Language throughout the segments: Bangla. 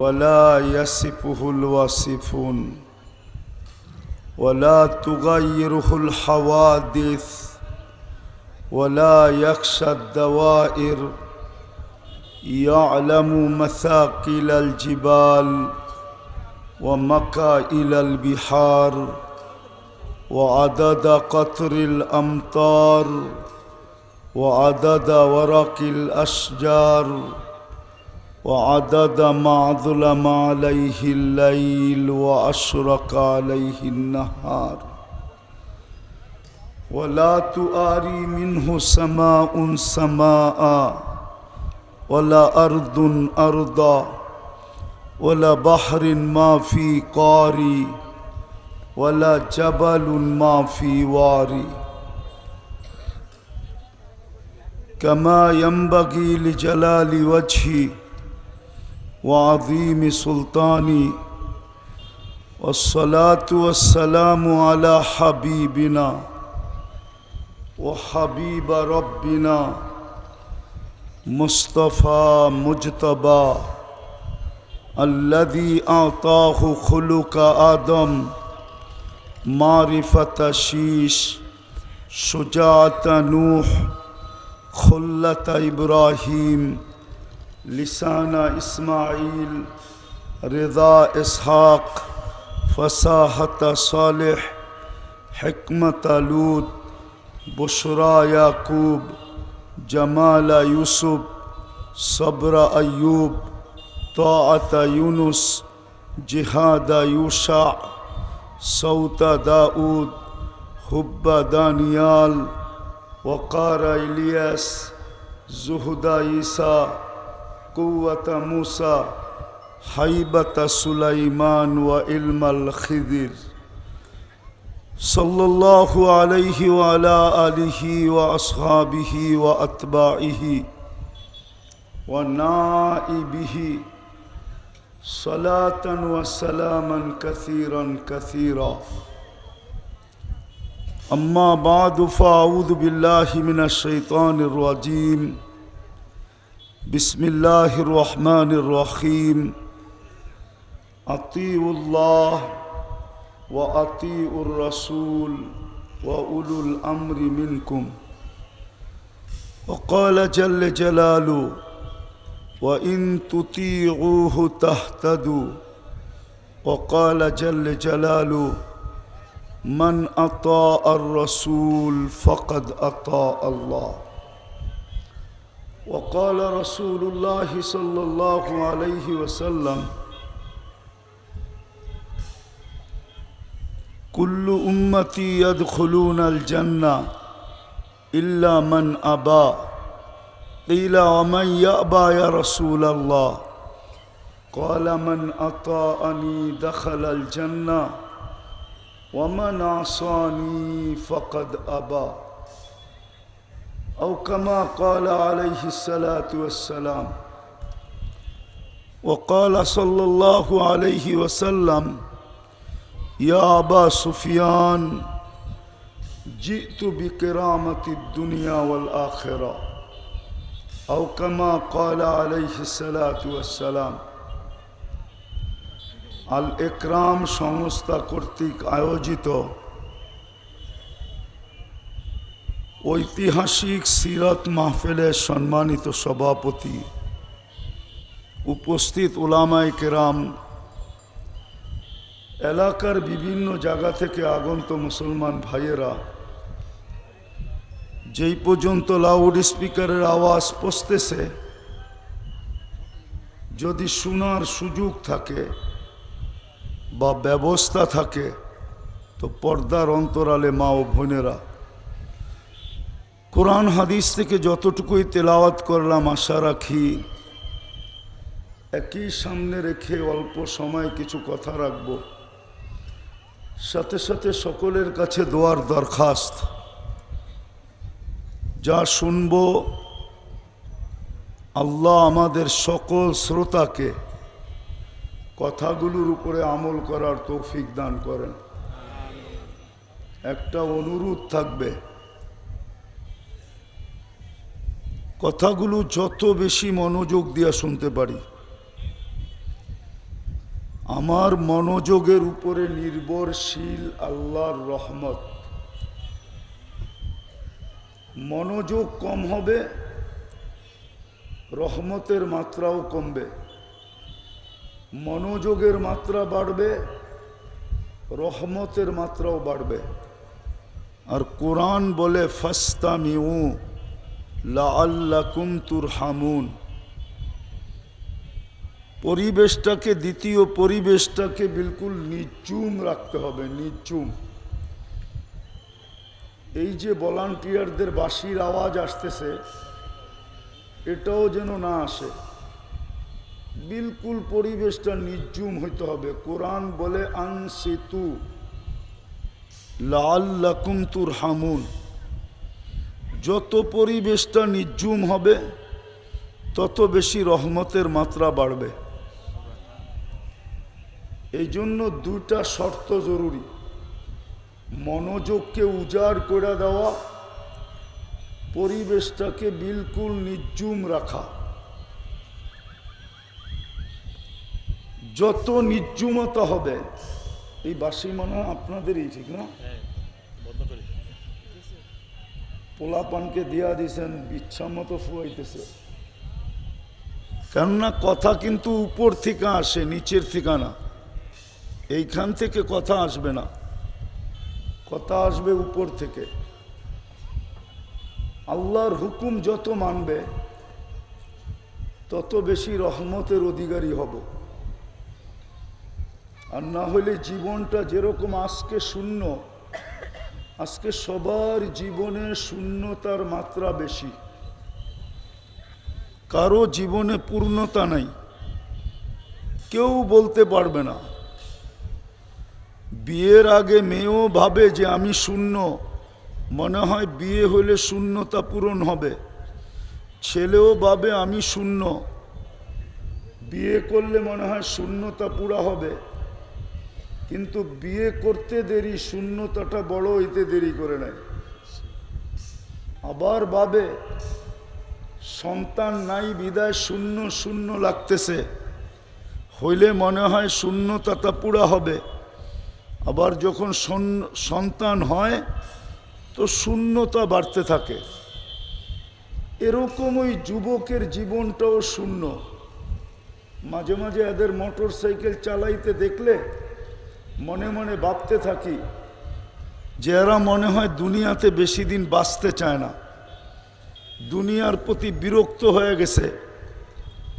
ولا يصفه الواصفون ولا تغيره الحوادث ولا يخشى الدوائر يعلم مثاقل الجبال ومكائل البحار وعدد قطر الأمطار وعدد ورق الأشجار وعدد ما ظلم عليه الليل وأشرق عليه النهار ولا تؤاري منه سماء سماء ولا أرض أرضا ولا بحر ما في قاري ولا جبل ما في واري كما ينبغي لجلال وجهي وعظيم سلطاني والصلاة والسلام على حبيبنا وحبيب ربنا مصطفى مجتبى الذي أعطاه خلق آدم معرفة شيش شجاعة نوح خلة إبراهيم لسان إسماعيل رضا إسحاق فصاحة صالح حكمة لوط بشرى يعقوب جمال يوسف صبر أيوب طاعة يونس جهاد يوشع صوت داود حب دانيال وقار إلياس زهد عيسى قوة موسى هيبة سليمان وعلم الخضر صلى الله عليه وعلى آله وأصحابه وأتباعه ونائبه صلاة وسلاما كثيرا كثيرا أما بعد فأعوذ بالله من الشيطان الرجيم بسم الله الرحمن الرحيم أطيعوا الله وأطيعوا الرسول وأولو الأمر منكم وقال جل جلاله وإن تطيعوه تهتدوا وقال جل جلاله من أطاع الرسول فقد أطاع الله وقال رسول الله صلى الله عليه وسلم كل أمتي يدخلون الجنة إلا من أبى قيل ومن يأبى يا رسول الله قال من أطاعني دخل الجنة ومن عصاني فقد أبى أو كما قال عليه الصلاة والسلام وقال صلى الله عليه وسلم يا أبا سفيان جئت بكرامة الدنيا والآخرة أو كما قال عليه الصلاة والسلام আল ইকরাম সংস্থা কর্তৃক আয়োজিত ঐতিহাসিক সিরাত মাহফিলের সম্মানিত সভাপতি উপস্থিত উলামায়ে কেরাম এলাকার বিভিন্ন জায়গা থেকে আগত মুসলমান ভাইয়েরা যেই পর্যন্ত লাউড স্পিকারের আওয়াজ পৌঁছতেছে যদি শোনার সুযোগ থাকে বা ব্যবস্থা থাকে তো পর্দার অন্তরালে মা ও বোনেরা কোরআন হাদিস থেকে যতটুকুই তেলাওয়াত করলাম আশা রাখি একই সামনে রেখে অল্প সময় কিছু কথা রাখব সাথে সাথে সকলের কাছে দোয়ার দরখাস্ত যা শুনব আল্লাহ আমাদের সকল শ্রোতাকে কথাগুলোর উপরে আমল করার তৌফিক দান করেন। একটা অনুরোধ থাকবে, কথাগুলো যত বেশি মনোযোগ দিয়ে শুনতে পারি আমার মনোযোগের উপরে নির্ভরশীল আল্লাহর রহমত। মনোযোগ কম হবে, রহমতের মাত্রাও কমবে। মনোযোগের মাত্রা বাড়বে, রহমতের মাত্রাও বাড়বে। আর কোরআন বলে ফাস্তামিউ লাআল্লাকুম তুরহামুন। পরিবেশটাকে, দ্বিতীয় পরিবেশটাকে বিলকুল নিঝুম রাখতে হবে, নিঝুম। এই যে ভলান্টিয়ারদের বাঁশির আওয়াজ আসতেছে, এটাও যেন না আসে। বিলকুল পরিবেশটা নিঝুম হইতে হবে। কোরআন বলে আনসিতু লাআল্লাকুম তুরহামুন। যত পরিবেশটা নিঝুম হবে তত বেশি রহমতের মাত্রা বাড়বে। এই জন্য দুইটা শর্ত জরুরি: মনোযোগকে উজাড় করে দেওয়া, পরিবেশটাকে বিলকুল নিঝুম রাখা। যত নিঝুমতা হবে, এই বাঁশি মনে হয় আপনাদেরই, ঠিক না? পোলাপানকে দিয়া দিয়েছেন, ইচ্ছা মতো ফুয়াইতেছে। কেননা কথা কিন্তু উপর থেকে আসে, নিচের থেকে না। এইখান থেকে কথা আসবে না, কথা আসবে উপর থেকে। আল্লাহর হুকুম যত মানবে তত বেশি রহমতের অধিকারী হব। আর না হলে জীবনটা যেরকম আজকে শূন্য, আজকে সবার জীবনে শূন্যতার মাত্রা বেশি। কারো জীবনে পূর্ণতা নাই, কেউ বলতে পারবে না। বিয়ের আগে মেয়েও ভাবে যে আমি শূন্য, মনে হয় বিয়ে হলে শূন্যতা পূরণ হবে। ছেলেও ভাবে আমি শূন্য, বিয়ে করলে মনে হয় শূন্যতা পুরা হবে। কিন্তু বিয়ে করতে দেরি, শূন্যতাটা বড় হইতে দেরি করে নেয়। আবার ভাবে সন্তান নাই বিদায় শূন্য শূন্য লাগতেছে, হইলে মনে হয় শূন্যতাটা পুরা হবে। আবার যখন সন্তান হয় তো শূন্যতা বাড়তে থাকে। এরকম ওই যুবকের জীবনটাও শূন্য। মাঝে মাঝে এদের মোটর সাইকেল চালাইতে দেখলে মনে মনে ভাবতে থাকি যে এরা মনে হয় দুনিয়াতে বেশি দিন বাঁচতে চায় না, দুনিয়ার প্রতি বিরক্ত হয়ে গেছে।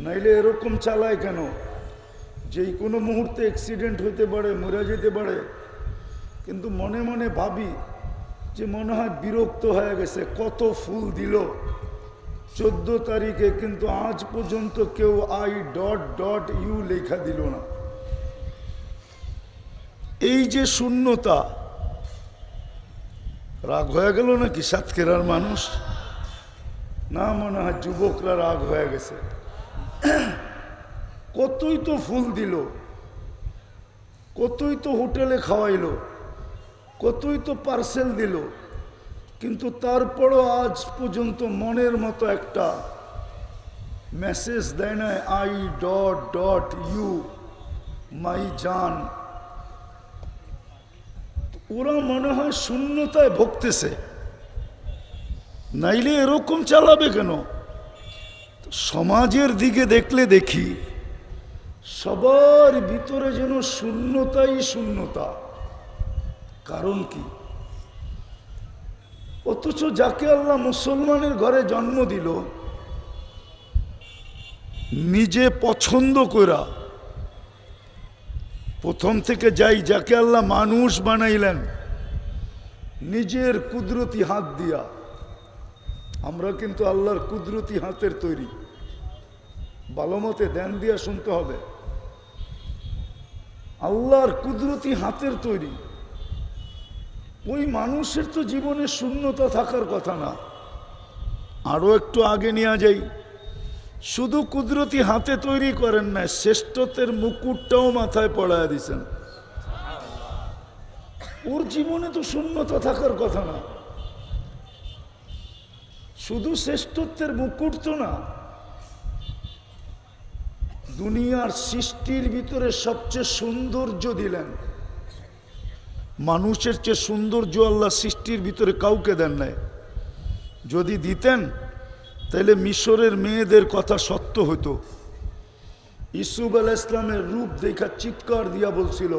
নাইলে এরকম চালায় কেন? যেই কোনো মুহূর্তে অ্যাক্সিডেন্ট হইতে পারে, মরে যেতে পারে। কিন্তু মনে মনে ভাবি যে মনে হয় বিরক্ত হয়ে গেছে। কত ফুল দিল 14 তারিখে, কিন্তু আজ পর্যন্ত কেউ I.U লেখা দিল না। এই যে শূন্যতা, রাগ হয়ে গেল নাকি সাতক্ষীরার মানুষ? না, মনে হয় যুবকরা রাগ হয়ে গেছে। কতই তো ফুল দিল, কতই তো হোটেলে খাওয়াইলো, কতই তো পার্সেল দিল, কিন্তু তারপরও আজ পর্যন্ত মনের মতো একটা মেসেজ দেয় না I.U মাই জান। ওরা মনে হয় শূন্যতায় ভুগতেছে, নাইলে এরকম চালাবে কেন? সমাজের দিকে দেখলে দেখি সবার ভিতরে যেন শূন্যতাই শূন্যতা। কারণ কি? অথচ যাকে আল্লাহ মুসলমানের ঘরে জন্ম দিল, নিজে পছন্দ করা, প্রথম থেকে যাকে আল্লাহ মানুষ বানাইলেন নিজের কুদরতি হাত দিয়া। আমরা কিন্তু আল্লাহর কুদরতি হাতের তৈরি। ভালো মতে ধ্যান দিয়া শুনতে হবে। আল্লাহর কুদরতি হাতের তৈরি। ওই মানুষের তো জীবনে শূন্যতা থাকার কথা না। আরো একটু আগে নিয়ে যাই, শুধু কুদরতি হাতে তৈরি করেন না, শ্রেষ্ঠত্বের মুকুটটাও মাথায় পড়ায় দিছেন। ওর জীবনে তো শূন্যতা থাকার কথা না। শুধু শ্রেষ্ঠত্বের মুকুট তো না, দুনিয়ার সৃষ্টির ভিতরে সবচেয়ে সৌন্দর্য দিলেন। মানুষের চেয়ে সৌন্দর্য আল্লাহ সৃষ্টির ভিতরে কাউকে দেন নাই। যদি দিতেন তাহলে মিশরের মেয়েদের কথা সত্য হতো। ইসুফ আলাইহিস সালামের রূপ দেখা চিৎকার দিয়া বলছিল,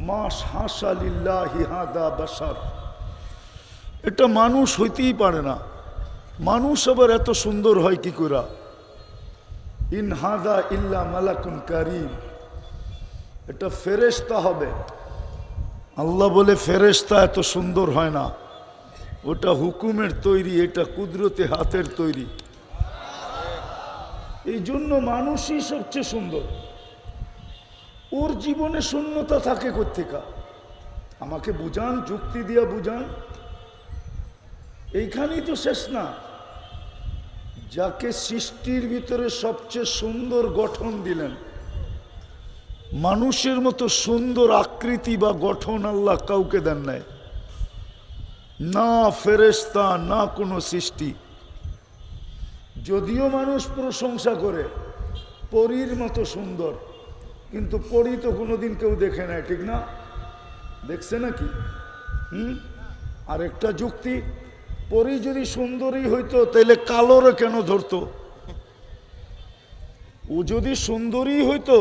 মা হাসা লিল্লাহি হাদা বাশার, এটা মানুষ হইতেই পারে না, মানুষ আবার এত সুন্দর হয় কি করে? ইন হাদা ইল্লা মালাকুন কারীম, এটা ফেরেশতা হবে। আল্লাহ বলে ফেরেশতা এত সুন্দর হয় না, ওটা হুকুমের তৈরি, এটা কুদরতে হাতের তৈরি। এই জন্য মানুষই সবচেয়ে সুন্দর। ওর জীবনে শূন্যতা থাকে কোত্থেকা? আমাকে বুঝান, যুক্তি দিয়া বুঝান। এইখানেই তো শেষ না। যাকে সৃষ্টির ভিতরে সবচেয়ে সুন্দর গঠন দিলেন, মানুষের মতো সুন্দর আকৃতি বা গঠন আল্লাহ কাউকে দেন নাই, না ফেরেশতা না কোনো সৃষ্টি। যদিও মানুষ প্রশংসা করে পরীর মতো সুন্দর, কিন্তু পরী তো কোনোদিন কেউ দেখে নাই, ঠিক না? দেখছে নাকি? আরেকটা যুক্তি, পরী যদি সুন্দরী হইতো তাহলে কালোরে কেন ধরতো? ও যদি সুন্দরী হইতো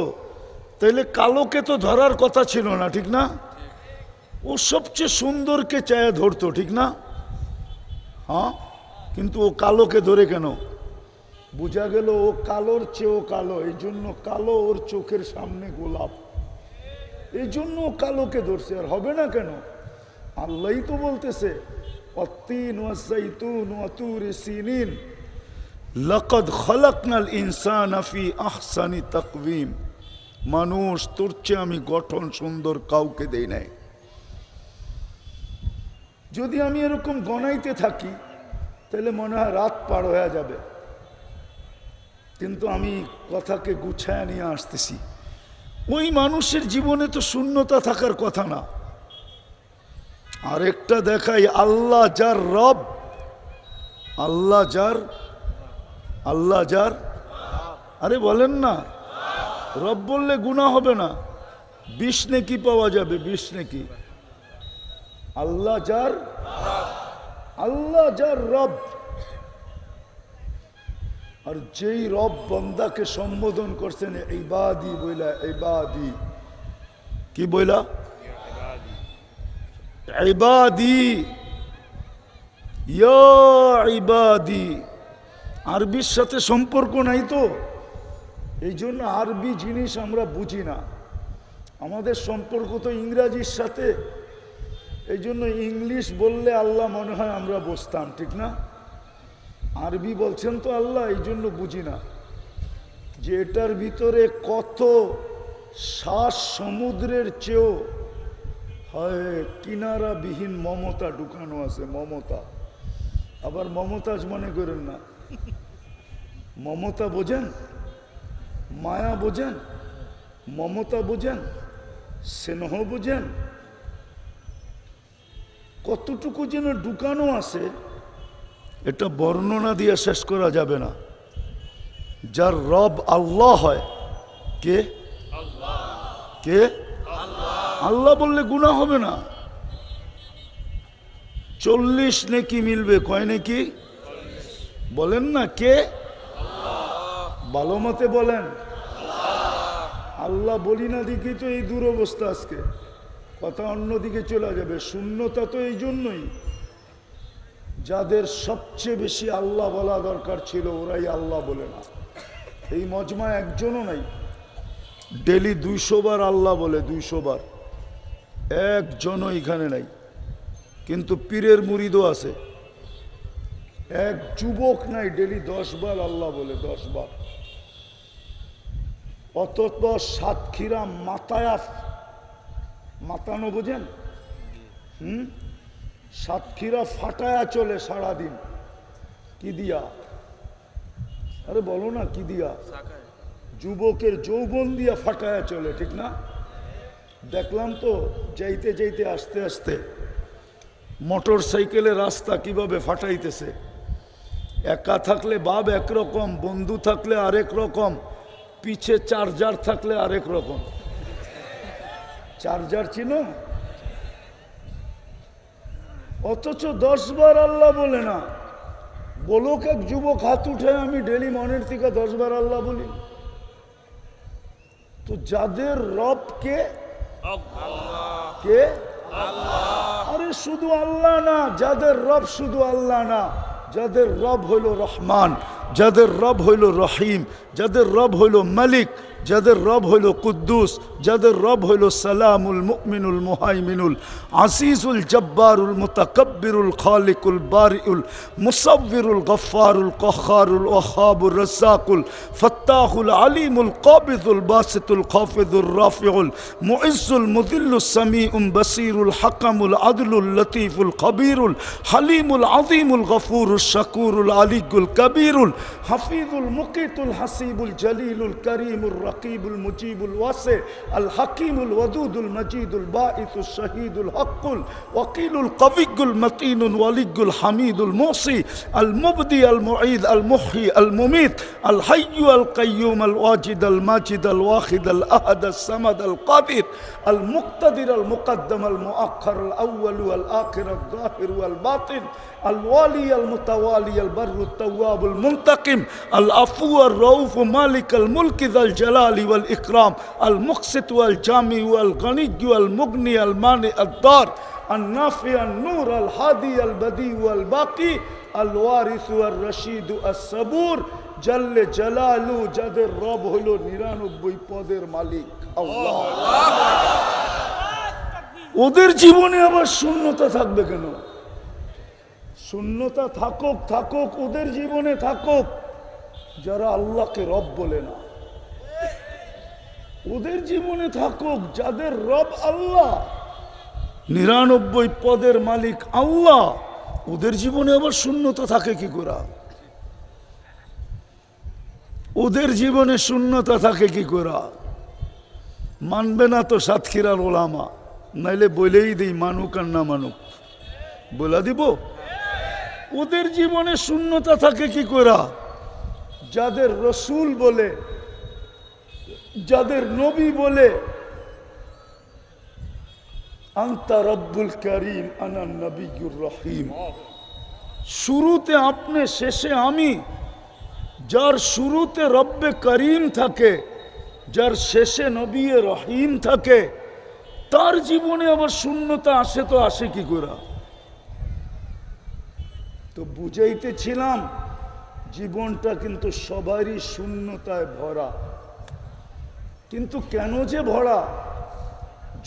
তাহলে কালোকে তো ধরার কথা ছিল না, ঠিক না? ও সবচেয়ে সুন্দরকে চায় ধরতো, ঠিক না? হ্যাঁ, কিন্তু ও কালোকে ধরে কেন? বোঝা গেল ও কালোর চেয়েও কালো, এই জন্য কালো ওর চোখের সামনে গোলাপ, এই জন্য ও কালোকে ধরছে। আর হবে না কেন? আল্লাহই তো বলতেছে, অত্তিন ওয়াযাইতুন ওয়া তুরি সিনিন লাকাদ খালাকনাল ইনসানা ফি আহসানি তাকওয়িম, মানুষ তোর চেয়ে আমি গঠন সুন্দর কাউকে দেই নাই। যদি আমি এরকম গনাইতে থাকি তাহলে মনে হয় রাত পার হয়ে যাবে, কিন্তু আমি কথাকে গুছায় নিয়ে আসতেছি। ওই মানুষের জীবনে তো শূন্যতা থাকার কথা না। আরেকটা দেখাই, আল্লাহ যার রব, আল্লাহ যার আরে বলেন না, রব বললে গুনাহ হবে না, 20 নেকি পাওয়া যাবে, 20 নেকি। আল্লাহ যার রব, আর যেই রব বান্দাকে সম্বোধন করছেন ইবাদি বইলা, ইবাদি কি বইলা? ইবাদি, ইয়া ইবাদি। আরবির সাথে সম্পর্ক নাই তো, এই জন্য আরবি জিনিস আমরা বুঝি না। আমাদের সম্পর্ক তো ইংরাজির সাথে, এই জন্য ইংলিশ বললে আল্লাহ মনে হয় আমরা বসতাম, ঠিক না? আরবি বলছেন তো আল্লাহ, এই জন্য বুঝি না যে এটার ভিতরে কত শ্বাস সমুদ্রের চেয়েও হয় কিনারাবিহীন মমতা ঢুকানো আছে। মমতা, আবার মমতাজ মনে করেন না, মমতা বোঝেন, মায়া বোঝেন, মমতা বোঝেন, স্নেহ বোঝেন, কতটুকু যেন ঢুকানো আছে, এটা বর্ণনা দিয়ে শেষ করা যাবে না। যার রব আল্লাহ হয়, কে? কে? আল্লাহ বললে গুনাহ হবে না। 40 নেকি মিলবে। কয় নেকি বলেন না? কে? ভালো মতে বলেন। আল্লাহ বলি না দিকেই তো এই দুরবস্থা আজকে, কথা অন্যদিকে চলে যাবে। শূন্যতা তো এই জন্যই, যাদের সবচেয়ে বেশি আল্লাহ বলা দরকার ছিল ওরাই আল্লাহ বলে না। এই মজমা একজনও নাই ডেলি 200 বার আল্লাহ বলে, 200 বার, একজনও এখানে নাই। কিন্তু পীরের মুরিদও আছে, এক যুবক নাই ডেলি 10 বার আল্লাহ বলে, 10 বার। অতত সাতক্ষীরা মাতানো বোঝেন? সাতক্ষীরা ফাটায়া চলে সারাদিন। কি দিয়া? আরে বলো না, কি দিয়া? যুবকের যৌবন দিয়া ফাটায়া চলে, ঠিক না? দেখলাম তো যাইতে যাইতে আস্তে আস্তে মোটর সাইকেলের রাস্তা কিভাবে ফাটাইতেছে। একা থাকলে বাপ একরকম, বন্ধু থাকলে আরেক রকম, পিছে চার্জার থাকলে আরেক রকম। চার্জার চিনো? অথচ 10 বার আল্লাহ বলে না। বলুক এক যুবক হাত উঠে, আমি ডেলি মনের থেকে 10 বার আল্লাহ বলি। তো যাদের রব কে? কে? আরে শুধু আল্লাহ না, যাদের রব শুধু আল্লাহ না, যাদের রব হইল রহমান, যাদের রব হইল রহিম, যাদের রব হইল মালিক, যাদের রব হইল কুদ্দুস, যাদের রব হইল সালামুল মুমিনুল মুহাইমিনুল আসিসুল জব্বারুল মুতাকাব্বিরুল খালিকুল বারিউল মুসাব্বিরুল গফফারুল কহ্হারুল ওয়াহাবুর রাজ্জাকুল ফাত্তাহুল আলিমুল কাবিদুল বাসিতুল খাফিদুর রাফিউল মুইজ্জুল মুদিল্লুস সামিউম বাসিরুল হাকামুল আদলুল লতীফুল খবীরুল হালিমুল আযীমুল গফুরুশ শাকুরুল আলিয়ুল কবীরুল হাফিজুল মুকিতুল হাসিবুল জলিলুল করিমুর الرقيب المجيب الواسع الحكيم الودود المجيد الباعث الشهيد الحق الوكيل القوي المتين الولي الحميد الموصي المبدي المعيد المحيي المميت الحي القيوم الواجد الماجد الواحد الأحد الصمد القادر المقتدر المقدم المؤخر الأول والآخر الظاهر والباطن الوالي المتوالي البر التواب المنتقم العفو الرؤوف مالك الملك ذا الجلال والإكرام المقسط والجامع والغني والمغني المانع الضار النافع النور الهادي البديع والباقي الوارث والرشيد الصبور جل جلاله যাদের রব হলো 99 পদের মালিক আল্লাহ। ওদের জীবনে আবার শূন্যতা থাকবে কেন? শূন্যতা থাকুক থাকুক, ওদের জীবনে থাকুক যারা আল্লাহকে রব বলে না। ওদের জীবনে থাকুক যাদের রব আল্লাহ, 99 পদের মালিক আল্লাহ। ওদের জীবনে আবার শূন্যতা থাকে কি করে? ওদের জীবনে শূন্যতা থাকে কি করে? মানবে না তো সাতক্ষীরার ওলামা, নাইলে বলেই দিই মানুক আর না মানুক, বলা দিব। ওদের জীবনে শূন্যতা থাকে কি করে? যাদের রসুল বলে, যাদের নবী বলে আনতা রব্বুল করিম আনা নবিয়ুর রহিম, শুরুতে আপনি শেষে আমি। যার শুরুতে রব্বে করিম থাকে, যার শেষে নবী রহিম থাকে, তার জীবনে আবার শূন্যতা আসে তো আসে কি করে? তো বুঝাইতেছিলাম জীবনটা কিন্তু সবারই শূন্যতায় ভরা। কিন্তু কেন যে ভরা?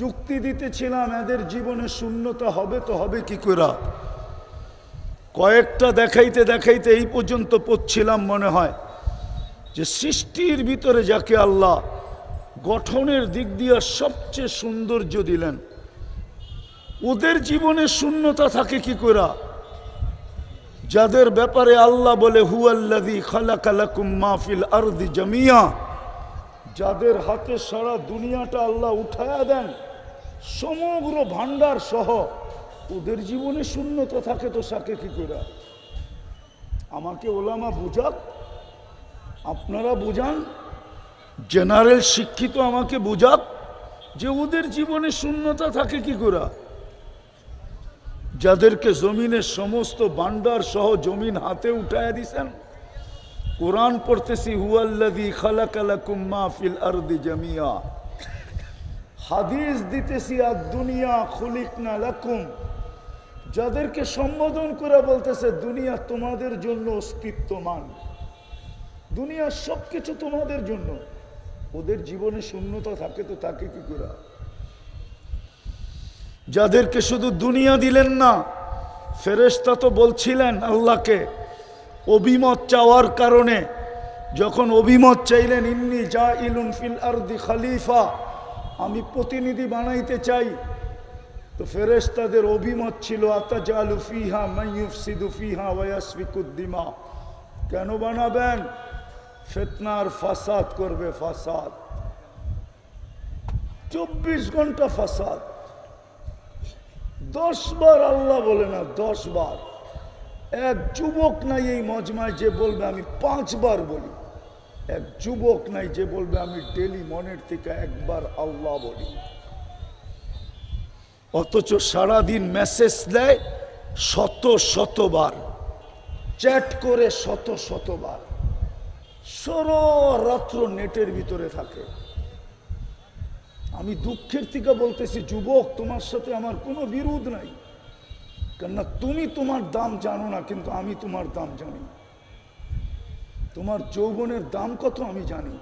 যুক্তি দিতেছিলাম এদের জীবনে শূন্যতা হবে তো হবে কি করে? কয়েকটা দেখাইতে দেখাইতে এই পর্যন্ত পড়ছিলাম মনে হয় যে সৃষ্টির ভিতরে যাকে আল্লাহ গঠনের দিক দিয়ে সবচেয়ে সৌন্দর্য দিলেন, ওদের জীবনে শূন্যতা থাকে কি করে? যাদের ব্যাপারে আল্লাহ বলে হুয়াল্লাযী খালাকা লাকুম মা ফিল আরদি জামিয়া, যাদের হাতে সারা দুনিয়াটা আল্লাহ উঠায়া দেন সমগ্র ভান্ডার সহ, ওদের জীবনে শূন্যতা থাকে তো থাকে কি করে? আমাকে ওলামা বুঝাক, আপনারা বুঝান, জেনারেল শিক্ষিত আমাকে বুঝাক যে ওদের জীবনে শূন্যতা থাকে কি করে? যাদেরকে জমিনের সমস্ত ভান্ডার সহ জমিন হাতে উঠায়া দিছেন। কোরআন পড়তেছি হুয়াল্লাযী খালাকা লাকুম মা ফিল আরদি জামিয়া, হাদিস দিতেছি আদ দুনিয়া খুলিকনা লাকুম, যাদেরকে সম্বোধন করে বলতেছে দুনিয়া তোমাদের জন্য অস্তিত্বমান, দুনিয়ার সবকিছু তোমাদের জন্য। ওদের জীবনে শূন্যতা থাকে তো থাকে কি করে? যাদেরকে শুধু দুনিয়া দিলেন না, ফেরেশতা তো বলছিলেন আল্লাহকে অভিমত চাওয়ার কারণে, যখন অভিমত চাইলেন ইন্নী জাইলুন ফিল আরদি খলিফা, আমি প্রতিনিধি বানাইতে চাই, তো ফেরেশতাদের অভিমত ছিল আতাজালু ফিহা মান ইউফসিদু ফিহা ওয়া ইয়াসফিকুদ দিমা, কেন বানাবেন? ফিতনার ফাসাদ করবে, ফাসাদ 24 ঘন্টা ফাসাদ। 10 বার আল্লাহ বলে না, 10 বার। এক যুবক নাই এই মজমায় যে বলবে আমি 5 বার বলি, এক যুবক নাই যে বলবে আমি ডেলি মনের থেকে একবার আল্লাহ বলি, অথচ সারাদিন মেসেজ দেয় শত শতবার, চ্যাট করে শত শতবার, রাত্র নেটের ভিতরে থাকে। আমি দুঃখের থেকে বলতেছি যুবক, তোমার সাথে আমার কোনো বিরোধ নাই, কেননা তুমি তোমার দাম জানো না, কিন্তু আমি তোমার দাম জানি। তোমার যৌবনের দাম কত আমি জানি,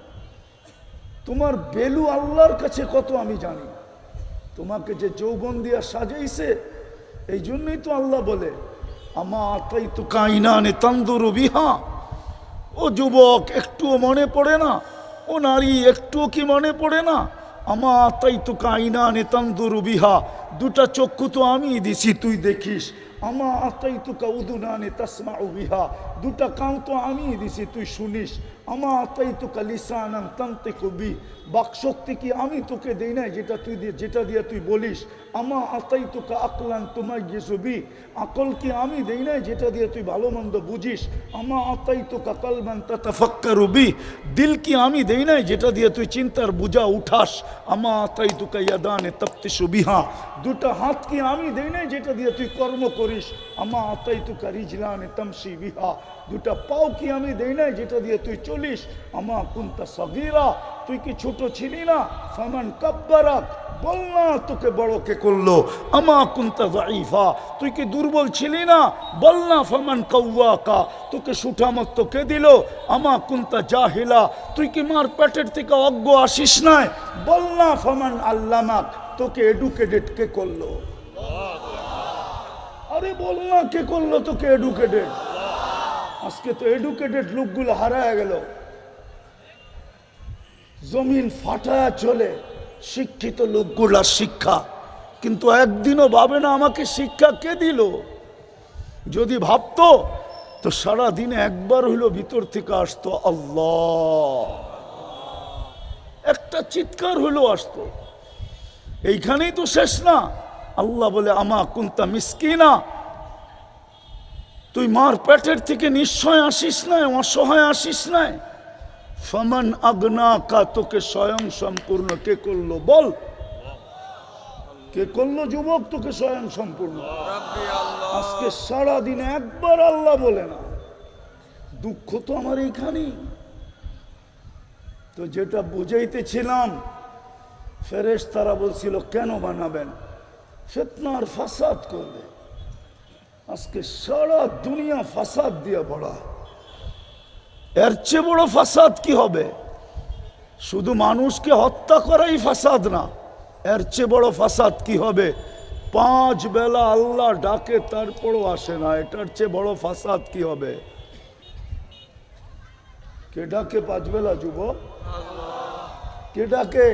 তোমার বেলু আল্লাহর কাছে কত আমি জানি। তোমাকে যে যৌবন দিয়া সাজাইছে, এই জন্যই তো আল্লাহ বলে আমা আতাই তো কাইনানে তান্দুরু বিহা। ও যুবক, একটুও মনে পড়ে না? ও নারী, একটুও কি মনে পড়ে না? আমা আতাই তো কাইনানে তান্দুরু বিহা, দুটা চক্ষু তো আমি দিছি তুই দেখিস। আমা আতাই তো কাউদুনানে তাসমাউ বিহা, দুটা কান তো আমি দিছি তুই শুনিস। আমা আতাই তো কালিসানান তানতিকু বি, বাকশক্তি কি আমি তোকে দেই নাই যেটা দিয়ে তুই বলিস। আমা আতাই তো কা আকলান তুমাইয়িজু বি, আকল কি আমি দেই নাই যেটা দিয়ে তুই ভালো মন্দ বুঝিস। আমা আতাই তো কা কালবান তাতাফাক্কারু বি, দিল কি আমি দেই নাই যেটা দিয়ে তুই চিন্তার বুঝা উঠাস। আমা আতাই তো কা ইয়াদানে তাফতিশু বিহা, দুটা হাত কি আমি দেই নাই যেটা দিয়ে তুই কর্ম করিস। আমা আতাই তো কা রিজলানে তামশি বিহা, দুটা পাও কি আমি দেই নাই যেটা দিয়ে তুই চলিস। আমা কুনতা সগীরা, তুই কি ছোট ছিলি না? ফামান কাব্বারাক, বল না তোকে বড় কে করলো। আমা কুনতা যায়ীফা, তুই কি দুর্বল ছিলি না? বল না ফামান কাওয়াকা, তোকে সুঠামত্ব কে দিল। আমা কুনতা জাহিলা, তুই কি মার পেটের থেকে অজ্ঞ আসিস নাই? বল না ফামান আল্লামাক, তোকে এডুকেটেড কে করলো? আরে বল না কে করলো তোকে এডুকেটেড? আজকে তো এডুকেটেড লোকগুলো হারায় গেল, জমিন ফাটায় চলে শিক্ষিত লোকগুলা শিক্ষা, কিন্তু একদিনও ভাবে না আমাকে শিক্ষা কে দিল। যদি ভাবতো তো সারা দিনে একবার হইলো ভিতর থেকে আসতো আল্লাহ, একটা চিৎকার হইলো আসতো। এইখানেই তো শেষ না। আল্লাহ বলে আমা কুনতা মিসকিনা, তুই মার পেটের থেকে নিশ্চয় আসিস নাই, অসহায় আসিস নাই। ফামান আগনাকা, তোকে স্বয়ং সম্পূর্ণ কে করলো? বল কে করলো যুবক তোকে স্বয়ং সম্পূর্ণ? আজকে সারাদিন একবার আল্লাহ বলে না। দুঃখ তো আমার এইখানেই। তো যেটা বুঝাইতেছিলাম, ফেরেশতারা বলছিল কেন বানাবেন? ফিতনা আর ফাসাদ করবে। আজকে সারা দুনিয়া ফাসাদ দিয়ে ভরা, এর চেয়ে বড় ফাসাদ কি হবে? শুধু মানুষকে হত্যা করাই ফাসাদ না, এর চেয়ে বড় ফাসাদ কি হবে? 5 বেলা আল্লাহ ডাকে তারপরও আসে না, এটার চেয়ে বড় ফাসাদ কি হবে? কে ডাকে 5 বেলা যুবক? কে ডাকে?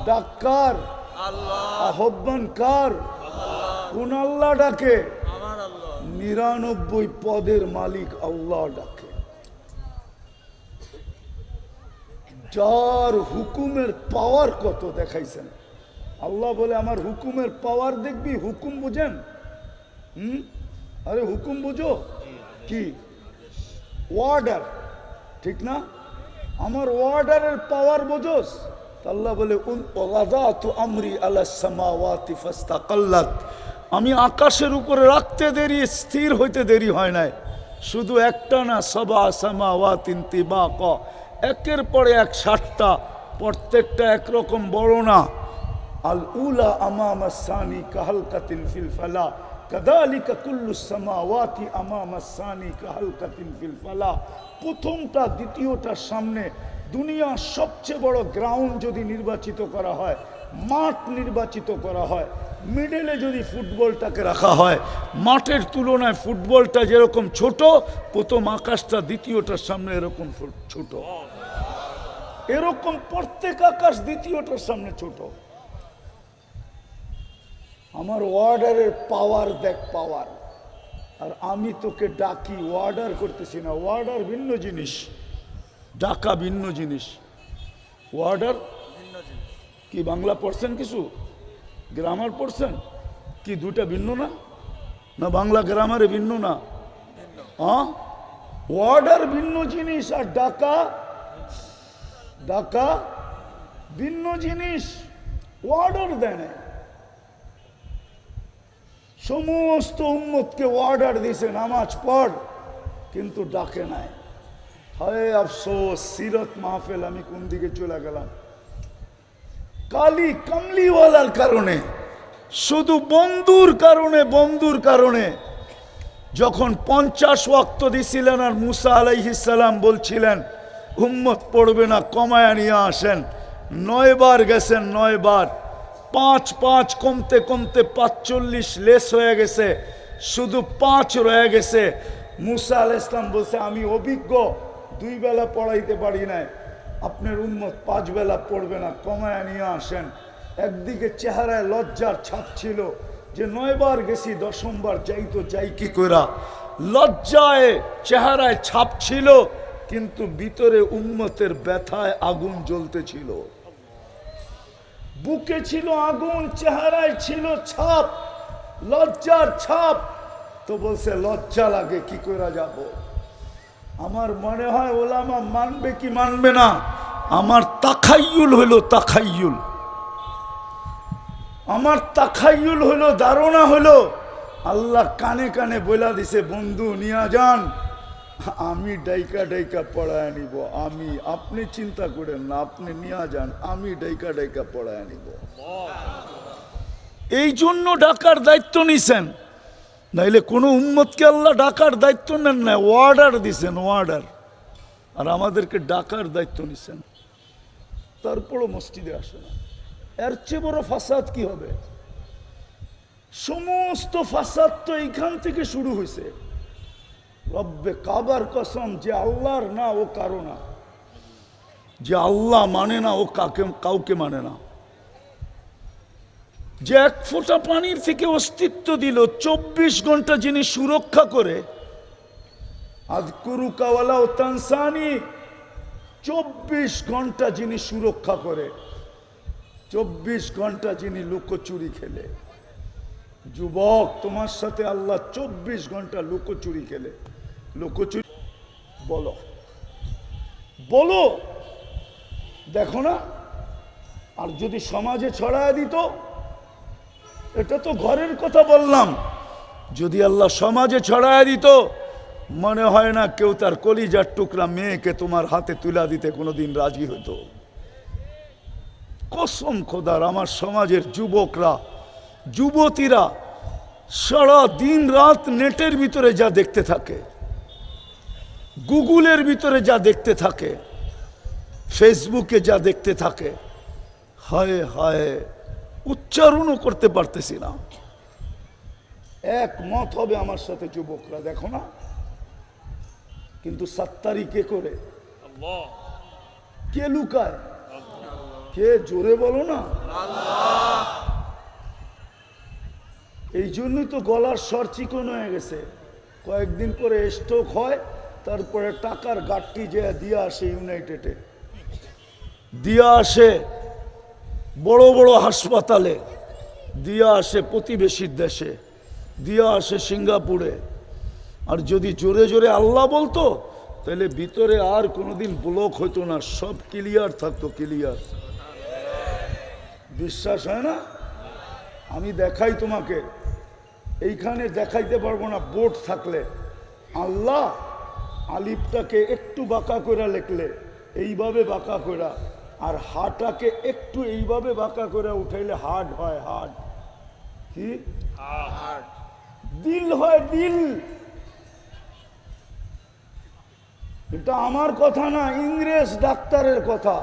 ডাক্কার আহ্বান কার? কোন আল্লাহ ডাকে? 99 পদের মালিক আল্লাহ ডাকে। যার হুকুমের পাওয়ার কত দেখাইছেন আল্লাহ বলে আমার হুকুমের পাওয়ার দেখবি। হুকুম বুঝেন? আরে হুকুম বুঝো কি? ওয়ার্ডার, ঠিক না? আমার ওয়ার্ডারের পাওয়ার বোঝোস? আল্লাহ বলে আমরি আলাস সামাওয়াতি ফাস্তাকাল্লাত, আমি আকাশের উপরে রাখতে দেরি, স্থির হইতে দেরি হয় নাই। শুধু একটা না, সাবা সামাওয়াতিন তিবাকা, একের পরে এক 60টা, প্রত্যেকটা একরকম বড় না। আল উলা আমামা সানি কাহালকাতিন ফিল ফালা, কাযালিকা কুল্লু সামাওয়াতি আমামা সানি কাহালকাতিন ফিল ফালা। প্রথমটা দ্বিতীয়টার সামনে দুনিয়ার সবচেয়ে বড় গ্রাউন্ড যদি নির্বাচিত করা হয়, মাঠ নির্বাচিত করা হয়, মিডলে যদি ফুটবলটাকে রাখা হয়, মাঠের তুলনায় ফুটবলটা যেরকম ছোট, প্রথম আকাশটা দ্বিতীয়টার সামনে এরকম ছোট। এরকম প্রত্যেক আকাশ দ্বিতীয়টার সামনে ছোট। আমার ওয়ার্ডারের পাওয়ার দেখ, পাওয়ার। আর আমি তোকে ডাকি, ওয়ার্ডার করতেছি না। ওয়ার্ডার ভিন্ন জিনিস, ডাকা ভিন্ন জিনিস। ওয়ার্ডার কি বাংলা পড়ছেন? কিছু গ্রামার পড়ছেন কি? দুটা ভিন্ন না? না বাংলা গ্রামারে ভিন্ন না? হ্যাঁ, ওয়ার্ডার ভিন্ন জিনিস আর ডাকা ডাকা ভিন্ন জিনিস, অর্ডার দেয় না। সমস্ত উম্মতকে অর্ডার দিছে নামাজ পড়, কিন্তু ডাকে নাই। হায় আফসোস, সিরত মাহফিল আমি কোন দিকে চলে গেলাম। কালি কামলিওয়ালার কারণে, শুধু বন্ধুর কারণে যখন 50 ওয়াক্ত দিছিলেন আর মুসা আলাইহিস সালাম বলছিলেন উম্মত পড়বে না, কমায়া নিয়ে আসেন, 9 বার গেছেন, 9 বার, 5 কমতে কমতে 45 লেস হয়ে গেছে, শুধু 5 রয়ে গেছে। মুসা আলাইহিস সালাম বলছে আমি অভিজ্ঞ, 2 বেলা পড়াইতে পারি নাই, আপনার উম্মত 5 বেলা পড়বে না, কমায়া নিয়ে আসেন। একদিকে চেহারায় লজ্জার ছাপ ছিল যে 9 বার গেছি, 10ম বার যাই তো যাই কি কইরা, লজ্জায় চেহারায় ছাপ ছিল, কিন্তু ভিতরে উম্মতের ব্যথায় আগুন জ্বলতেছিল। বুকে ছিল আগুন, চেহারায় ছিল ছাপ, লজ্জার ছাপ। তো বলছে লজ্জা লাগে, কি কইরা যাব। আমার মনে হয় ওলামা মানবে কি মানবে না, আমার তাখাইয়ুল হলো, তাখাইয়ুল, আমার তাখাইয়ুল হলো, ধারণা হলো, আল্লাহ কানে কানে বইলা দিছে বন্ধু নিয়া যান, আমি ডাইকা ডাইকা পড়ায় নিব, আমি, আপনি চিন্তা করেন না, আপনি নিয়া যান, আমি ডাইকা ডাইকা পড়ায় নিব। এই জন্য ডাকার দায়িত্ব নিছেন, নাইলে কোনো উম্মতকে আল্লাহ ডাকার দায়িত্ব নেন না, অর্ডার দিছেন, অর্ডার। আর আমাদেরকে ডাকার দায়িত্ব নিছেন, তারপরও মসজিদে আসে না। এর চেয়ে বড় ফাসাদ কি হবে? সমস্ত ফাসাদ তো এইখান থেকে শুরু হয়েছে। রব্বে কাবার কসম, যে আল্লাহর না ও কারো না, যে আল্লাহ মানে না ও কাউকে মানে না, যে 1 ফোঁটা পানির থেকে অস্তিত্ব দিল, 24 ঘন্টা যিনি সুরক্ষা করে, আযকুরুকা ওয়ালা তানসানি, 24 ঘন্টা যিনি সুরক্ষা করে, 24 ঘন্টা যিনি লুকোচুরি খেলে। যুবক, তোমার সাথে আল্লাহ 24 ঘন্টা লুকোচুরি খেলে। লুকোচুরি বলো, বলো, দেখো না। আর যদি সমাজে ছড়ায় দিত, এটা তো ঘরের কথা বললাম, যদি আল্লাহ সমাজে ছড়ায় দিত, মনে হয় না কেউ তার কলিজার টুকরা মেয়েকে তোমার হাতে তুলা দিতে কোনোদিন রাজি হতো। কসম খোদার, আমার সমাজের যুবকরা, যুবতীরা সারা দিন রাত নেটের ভিতরে যা দেখতে থাকে, গুগলের ভিতরে যা দেখতে থাকে, ফেসবুকে যা দেখতে থাকে, হায় হায়, উচ্চারণও করতে পারতেছি না। একমত হবে আমার সাথে যুবকরা, দেখো না। কিন্তু সাত্তারি কে করে? কে লুকায়? কে? জোরে বলো না। এই জন্যই তো গলার স্বর চিকন হয়ে গেছে। কয়েকদিন পরে স্ট্রোক হয়, তারপরে টাকার গাঠটি যে দিয়ে আসে ইউনাইটেডে, দিয়ে আসে বড় বড় হাসপাতালে, দিয়ে আসে প্রতিবেশীর দেশে, দিয়ে আসে সিঙ্গাপুরে। আর যদি জোরে জোরে আল্লাহ বলতো, তাহলে ভিতরে আর কোনোদিন ব্লক হইতো না, সব ক্লিয়ার থাকতো, ক্লিয়ার। বিশ্বাস হয় না? আমি দেখাই তোমাকে, এইখানে দেখাইতে পারবো না, বোর্ড থাকলে আল্লাহ আলিফটাকে একটু বাঁকা করে লিখলে, এইভাবে বাঁকা করে, আর হাটাকে একটু এইভাবে বাঁকা করে উঠাইলে হার্ড হয়। হার্ড কি? দিল হয়, দিল। এটা আমার কথা না, ইংরেজ ডাক্তারের কথা,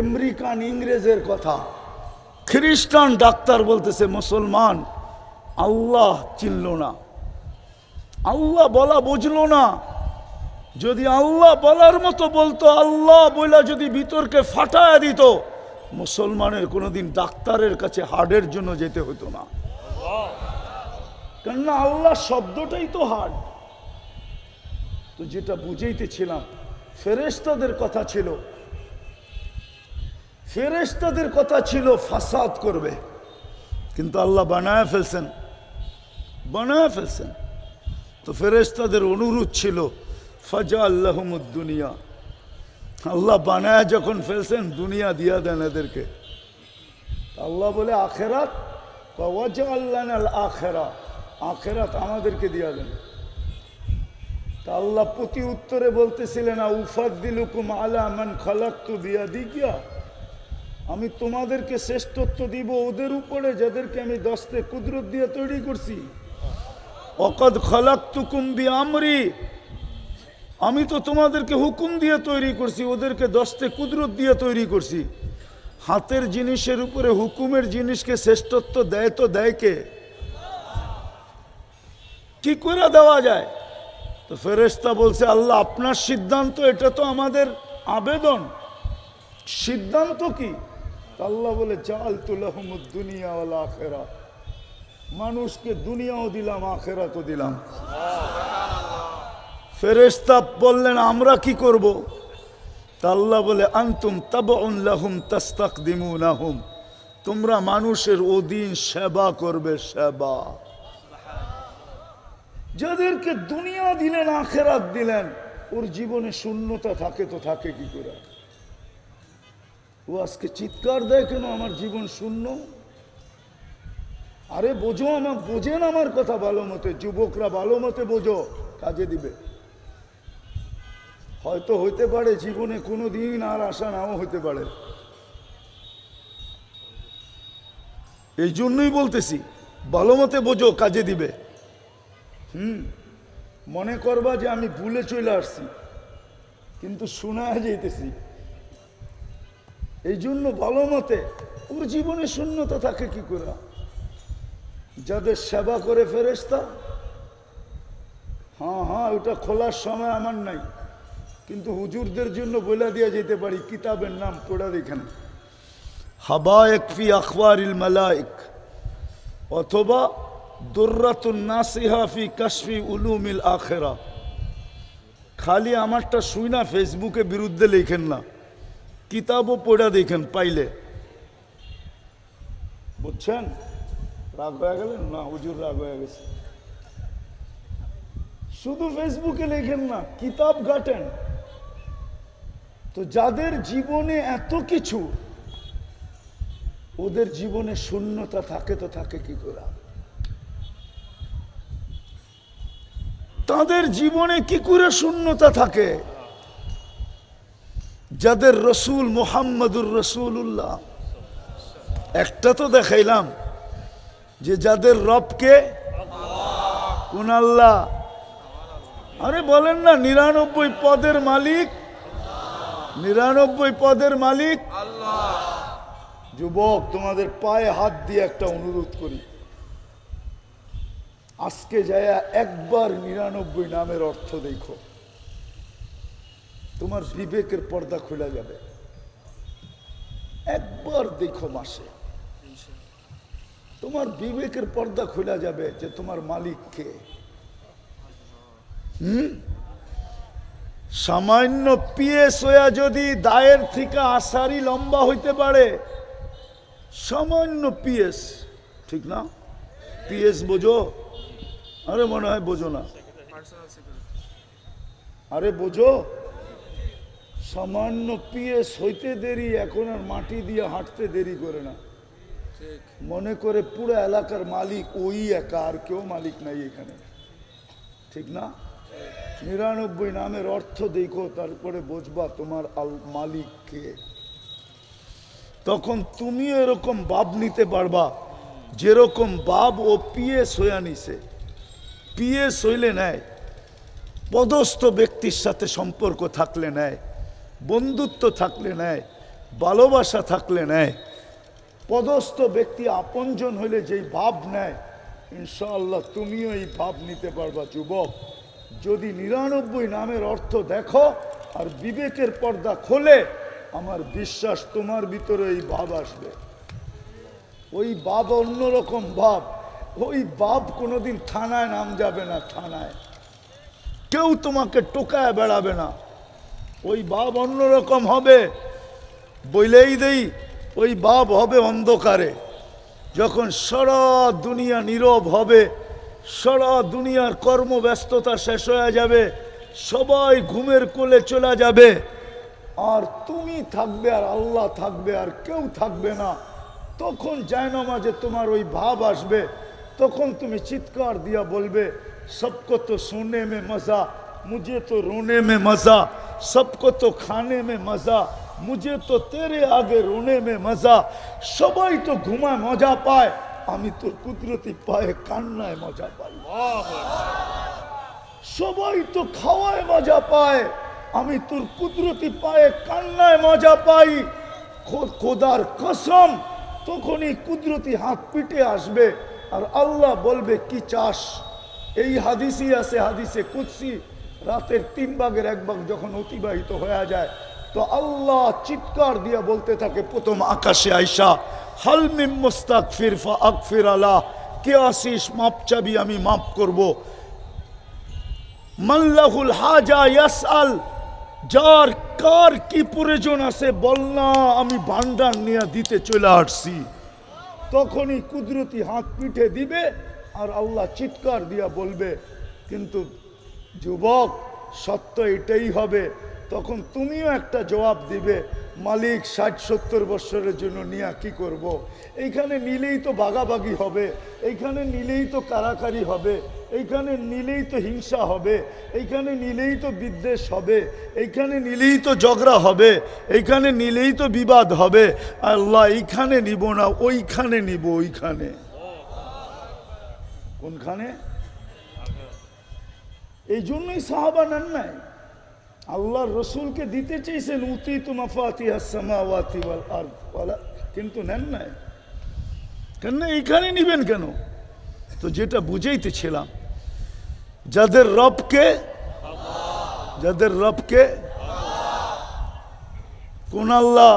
আমেরিকান ইংরেজের কথা। খ্রিস্টান ডাক্তার বলতেছে মুসলমান আল্লাহ চিনল না, আল্লাহ বলা বুঝলো না। যদি আল্লাহ বলার মতো বলতো, আল্লাহ বইলা যদি ভিতরকে ফাটায় দিত, মুসলমানের কোনোদিন ডাক্তারের কাছে হার্টের জন্য যেতে হতো না। কেননা আল্লাহ শব্দটাই তো হার্ড। তো যেটা বুঝাইতেছিলাম, ফেরেশতাদের কথা ছিল, ফেরেশতাদের কথা ছিল ফাসাদ করবে, কিন্তু আল্লাহ বানায় ফেলছেন, বানায় ফেলছেন। তো ফেরেশতাদের অনুরোধ ছিল ফাজআল লাহুমুদ দুনিয়া আল্লাহ বানায় যখন ফেলছেন দুনিয়া দিয়া দেন এদেরকে। আল্লাহ বলে আখেরাত, ওয়াজআলনাল আখিরা, আখেরাত আমাদেরকে দিয়া দেন। তা আল্লাহ প্রতি উত্তরে বলতেছিলেন উফাদ্দিলুকুম আলা মান খালাকতু বিয়াদিয়া, আমি তোমাদেরকে শ্রেষ্ঠত্ব দিব ওদের উপরে যাদেরকে আমি দস্তে কুদরত দিয়ে তৈরি করছি। ওয়াকাদ খালাকতুকুম বিআমরি, আমি তো তোমাদেরকে হুকুম দিয়ে তৈরি করছি, ওদেরকে দস্তে কুদরত দিয়ে তৈরি করছি। হাতের জিনিসের উপরে হুকুমের জিনিসকে শ্রেষ্ঠত্ব দেয় তো দেয় কে? কি করে দেওয়া যায়? তো ফেরেশতা বলছে আল্লাহ আপনার সিদ্ধান্ত, এটা তো আমাদের আবেদন। সিদ্ধান্ত কি? আল্লাহ বলে জাআলতু লাহুমুদ দুনিয়া ওয়াল আখিরা, মানুষকে দুনিয়াও দিলাম আখিরাতও দিলাম। ফেরেশতা বললেন আমরা কি করব? তা আল্লাহ বলে আনতুম তাবউন লাহুম তাস্তাকদিমুনাহুম, তোমরা মানুষের অধীন সেবা করবে, সেবা। যাদেরকে দুনিয়া দিলেন আখিরাত দিলেন, ওর জীবনে শূন্যতা থাকে তো থাকে কি করে? ও আজকে চিৎকার দেয় কেন আমার জীবন শূন্য? আরে বোঝো, আমার বোঝেন আমার কথা ভালো মতে, যুবকরা ভালো মতে বোঝো, কাজে দিবে। হয়তো হইতে পারে জীবনে কোনো দিন আর আশা নাও হইতে পারে, এই জন্যই বলতেছি ভালো মতে বোঝো, কাজে দিবে। মনে করবা যে আমি ভুলে চলে আসছি, কিন্তু শোনা যাইতেছি। এই জন্য ভালো মতে, ওর জীবনে শূন্যতা থাকে কি করে? যাদের সেবা করে ফেরেশতা, হ্যাঁ ওটা খোলার সময় আমার নাই, কিন্তু হুজুরদের জন্য বলে দিয়ে যেতে পারি, কিতাবের নাম পড়া দেখেন, হাবায়েক ফি আখবারিল মালায়েক, অথবা দুররাতুন নাসিহা ফি কাশফি উলুমিল আখিরা। খালি আমারটা শুই না ফেসবুকে বিরুদ্ধে লেখেন না, কিতাবও পড়া দেখেন পাইলে। বুঝছেন? রাগ হয়ে গেলেন না? হুজুর রাগ হয়ে গেছে। শুধু ফেসবুকে লেখেন না, কিতাব ঘাটেন। তো যাদের জীবনে এত কিছু, ওদের জীবনে শূন্যতা থাকে তো থাকে কি করে? তাদের জীবনে কি করে শূন্যতা থাকে? যাদের রসুল মুহাম্মদুর রাসূলুল্লাহ, একটা তো দেখাইলাম যে যাদের রবকে কোন আল্লাহ? আরে বলেন না 99 পদের মালিক, 99 পদের মালিক আল্লাহ। যুবক, তোমাদের পায়ে হাত দিয়ে একটা অনুরোধ করি, আজকে যায় একবার 99 নামের অর্থ দেখো, তোমার বিবেকের পর্দা খুলে যাবে। একবার দেখো মাসে, তোমার বিবেকের পর্দা খুলে যাবে যে তোমার মালিক কে। সামান্য পিএস হইয়া যদি দায়ের থেকে আসারি লম্বা হইতে পারে, সামান্য পিএস, ঠিক না? পিএস বোঝো? আরে মনে হয় বোঝো না। আরে বোঝো, সামান্য পিএস হইতে দেরি, এখন আর মাটি দিয়ে হাঁটতে দেরি করে না। মনে করে পুরো এলাকার মালিক ওই একা, আর কেউ মালিক নাই এখানে, ঠিক না? 99 নামের অর্থ দেখো, তারপরে বুঝবা তোমার মালিক কে। তখন তুমি এরকম ভাব নিতে পারবা যেরকম ভাব ও পিএস হইয়া নিছে। পিএস হইলে নেয়, পদস্থ ব্যক্তির সাথে সম্পর্ক থাকলে নেয়, বন্ধুত্ব থাকলে নেয়, ভালোবাসা থাকলে নেয়। পদস্থ ব্যক্তি আপনজন হইলে যেই ভাব নেয়, ইনশাআল্লাহ তুমিও এই ভাব নিতে পারবা। যুবক, যদি 99 নামের অর্থ দেখো আর বিবেকের পর্দা খোলে, আমার বিশ্বাস তোমার ভিতরে এই ভাব আসবে। ওই ভাব অন্যরকম ভাব, ওই ভাব কোনোদিন থানায় নাম যাবে না। থানায় কেউ তোমাকে টোকায় বেড়াবে না, ওই ভাব অন্যরকম হবে। বইলেই দেই, ওই ভাব হবে অন্ধকারে। যখন সারা দুনিয়া নীরব হবে, সারা দুনিয়ার কর্মব্যস্ততা শেষ হয়ে যাবে, সবাই ঘুমের কোলে চলে যাবে, আর তুমি থাকবে আর আল্লাহ থাকবে আর কেউ থাকবে না, তখন জায়নামাজে তোমার ওই ভাব আসবে, তখন তুমি চিৎকার দিয়া বলবে सबको तो सोने में मजा, मुझे तो रोने में मजा, सबको तो खाने में मजा, मुझे तो तेरे आगे रोने में मजा। সবাই তো ঘুমায় মজা পায়, আমি তোর কুদরতি পায়ে কান্নায় মজা পাই। সবাই তো খাওয়ায় মজা পায়, আমি তোর কুদরতি পায়ে কান্নায় মজা পাই। খোদার কসম, তখনই কুদরতি হাত পিটে আসবে আর আল্লাহ বলবে কি চাস। এই হাদিসই আছে, হাদিসে কুদসি, রাতের 3 ভাগের 1 ভাগ যখন অতিবাহিত হয়ে যায় তো আল্লাহ চিৎকার দিয়ে বলতে থাকে প্রথম আকাশে আইসা, হাল মিন মুস্তাগফির ফাগফির আলা, কে আসিস মাপ চাবি আমি মাফ করব। মাল্লাহুল হাজা ইয়াসআল, যার কার কি প্রয়োজন আছে বল না, আমি ভান্ডার নিয়ে দিতে চলে আসছি। তখনই কুদরতি হাত পিঠে দিবে আর আল্লাহ চিৎকার দিয়া বলবে কিন্তু যুবক সত্য এটাই হবে। তখন তুমিও একটা জবাব দিবে, মালিক 60-70 বছরের জন্য নিয়ে কি করব। এইখানে নিলেই তো ভাগাভাগি হবে, এইখানে নিলেই তো কারাকারি হবে, এইখানে নিলেই তো হিংসা হবে, এইখানে নিলেই তো বিদ্বেষ হবে, এইখানে নিলেই তো ঝগড়া হবে, এইখানে নিলেই তো বিবাদ হবে। আল্লাহ এইখানে নিব না, ওইখানে নিব। ওইখানে কোনখানে? এই জন্যই সাহাবা নেন নাই, আল্লাহ রসুলকে দিতে চেয়েছেন উতিতু মাফাতিহাস সামাওয়াতি ওয়াল আরদ, কিন্তু নেন নাই কেন? এইখানে নিবেন কেন? তো যেটা বুঝাইতেছিলাম, যাদের রবকে, যাদের রবকে কোন আল্লাহ?